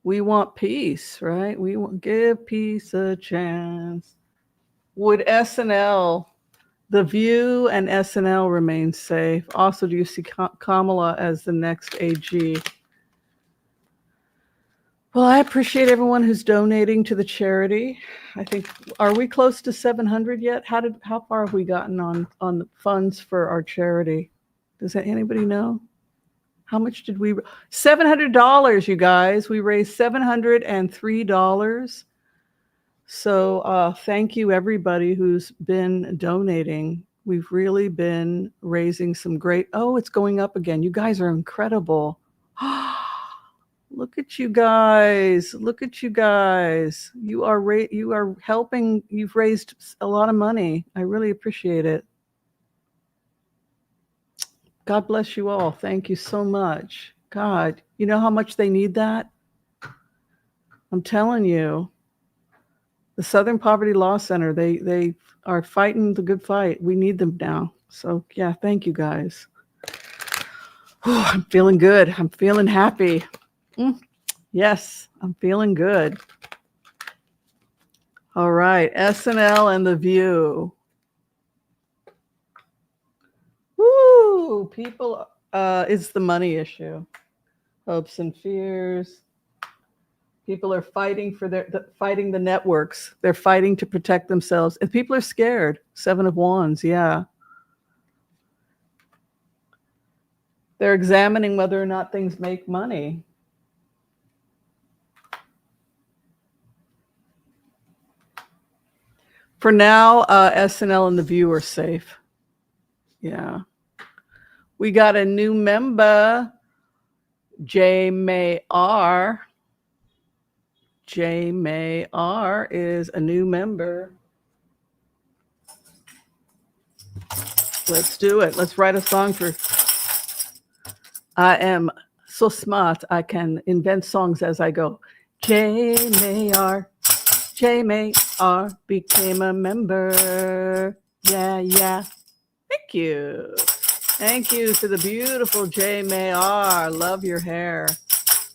We want peace, right? We want give peace a chance. Would SNL, The View and SNL remain safe? Also, do you see Kamala as the next AG? Well, I appreciate everyone who's donating to the charity. I think, are we close to 700 yet? How far have we gotten on funds for our charity? Does anybody know? How much did we? $700, you guys. We raised $703. So thank you everybody who's been donating. We've really been raising some great. Oh, it's going up again. You guys are incredible. Look at you guys. Look at you guys. You are helping. You've raised a lot of money. I really appreciate it. God bless you all. Thank you so much. God, you know how much they need that? I'm telling you. The Southern Poverty Law Center, they are fighting the good fight. We need them now. So yeah, thank you guys. I'm feeling good. I'm feeling happy. Yes, I'm feeling good. All right, SNL and The View. Woo! People, it's the money issue. Hopes and fears. People are fighting for fighting the networks. They're fighting to protect themselves. And people are scared. 7 of Wands, yeah. They're examining whether or not things make money. For now, SNL and The View are safe. Yeah. We got a new member, J. May R. J. May R. is a new member. Let's do it. Let's write a song for. I am so smart, I can invent songs as I go. J. May R. J. May R. became a member. Yeah, yeah. Thank you. Thank you to the beautiful J. May R. Love your hair.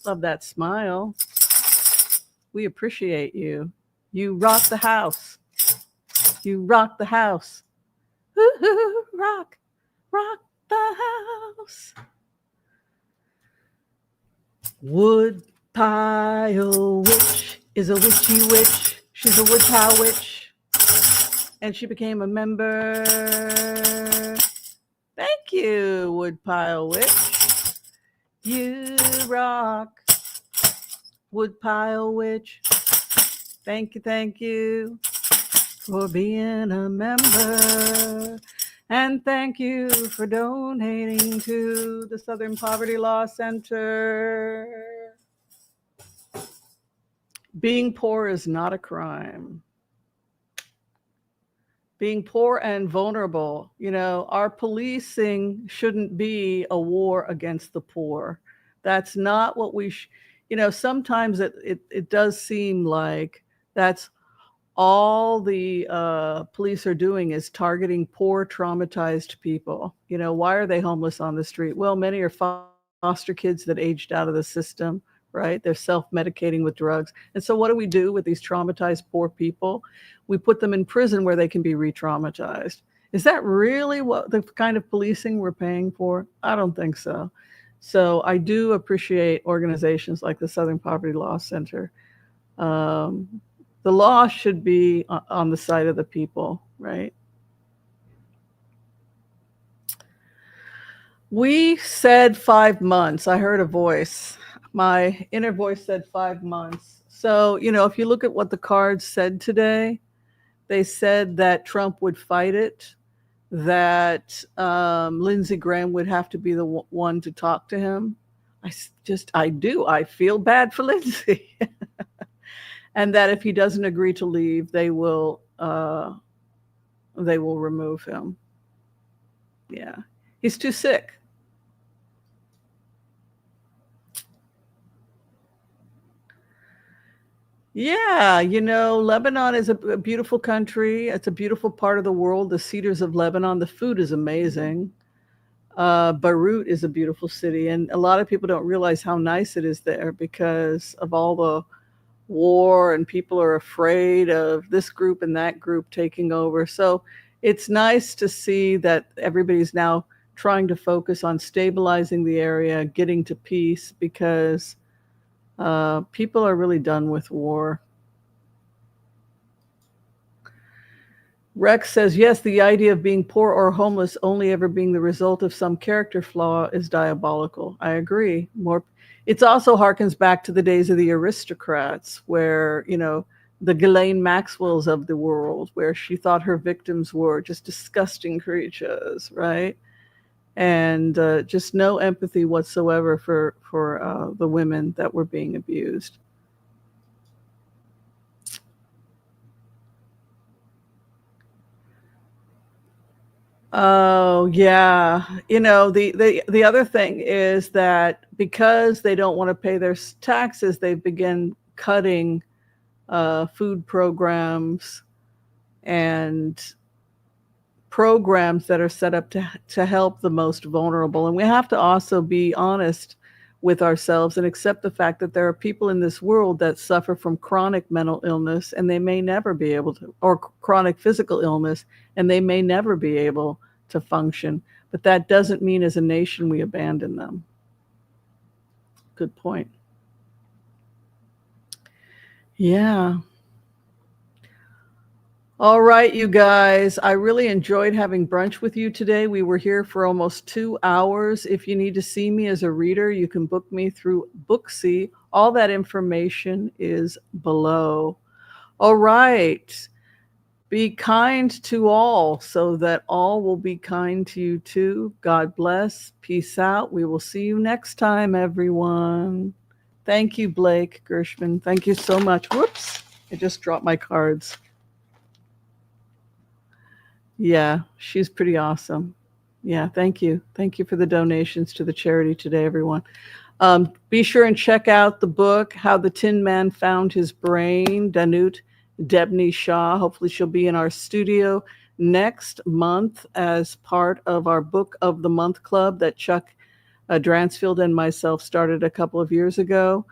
Love that smile. We appreciate you. You rock the house. You rock the house. Woo-hoo, rock, rock the house. Wood pile witch is a witchy witch. She's a wood pile witch. And she became a member. Thank you, Woodpile Witch. You rock, Woodpile Witch. Thank you for being a member. And thank you for donating to the Southern Poverty Law Center. Being poor is not a crime. Being poor and vulnerable, our policing shouldn't be a war against the poor. That's not what we sometimes it does seem like that's all the police are doing is targeting poor, traumatized people. Why are they homeless on the street? Well, many are foster kids that aged out of the system, right? They're self-medicating with drugs. And so what do we do with these traumatized poor people? We put them in prison where they can be re-traumatized. Is that really what the kind of policing we're paying for? I don't think so. So I do appreciate organizations like the Southern Poverty Law Center. The law should be on the side of the people, right? We said 5 months. I heard a voice. My inner voice said 5 months. So, if you look at what the cards said today, they said that Trump would fight it, that Lindsey Graham would have to be the one to talk to him. I feel bad for Lindsey. And that if he doesn't agree to leave, they will they will remove him. Yeah. He's too sick. Yeah, Lebanon is a beautiful country. It's a beautiful part of the world. The cedars of Lebanon, the food is amazing. Beirut is a beautiful city, and a lot of people don't realize how nice it is there because of all the war, and people are afraid of this group and that group taking over. So it's nice to see that everybody's now trying to focus on stabilizing the area, getting to peace, because people are really done with war. Rex says, yes, the idea of being poor or homeless only ever being the result of some character flaw is diabolical. I agree. It also harkens back to the days of the aristocrats where, the Ghislaine Maxwells of the world, where she thought her victims were just disgusting creatures, right? And just no empathy whatsoever for the women that were being abused. Oh, yeah. The other thing is that because they don't want to pay their taxes, they begin cutting food programs and programs that are set up to help the most vulnerable. And we have to also be honest with ourselves and accept the fact that there are people in this world that suffer from chronic mental illness, and they may never be able to, or chronic physical illness, and they may never be able to function. But that doesn't mean as a nation we abandon them. Good point. Yeah. All right, you guys. I really enjoyed having brunch with you today. We were here for almost 2 hours. If you need to see me as a reader, you can book me through Booksy. All that information is below. All right. Be kind to all so that all will be kind to you too. God bless. Peace out. We will see you next time, everyone. Thank you, Blake Gershman. Thank you so much. Whoops. I just dropped my cards. Yeah, she's pretty awesome. Yeah, thank you. Thank you for the donations to the charity today, everyone. Be sure and check out the book, How the Tin Man Found His Brain, Danut Debney Shah. Hopefully she'll be in our studio next month as part of our Book of the Month Club that Chuck Dransfield and myself started a couple of years ago.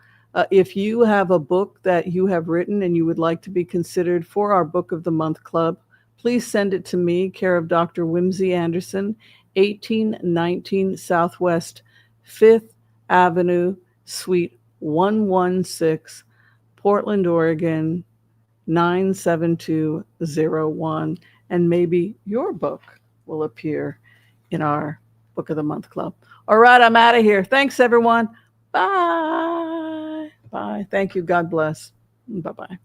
If you have a book that you have written and you would like to be considered for our Book of the Month Club, please send it to me, care of Dr. Whimsy Anderson, 1819 Southwest 5th Avenue, Suite 116, Portland, Oregon, 97201. And maybe your book will appear in our Book of the Month Club. All right, I'm out of here. Thanks, everyone. Bye. Bye. Thank you. God bless. Bye-bye.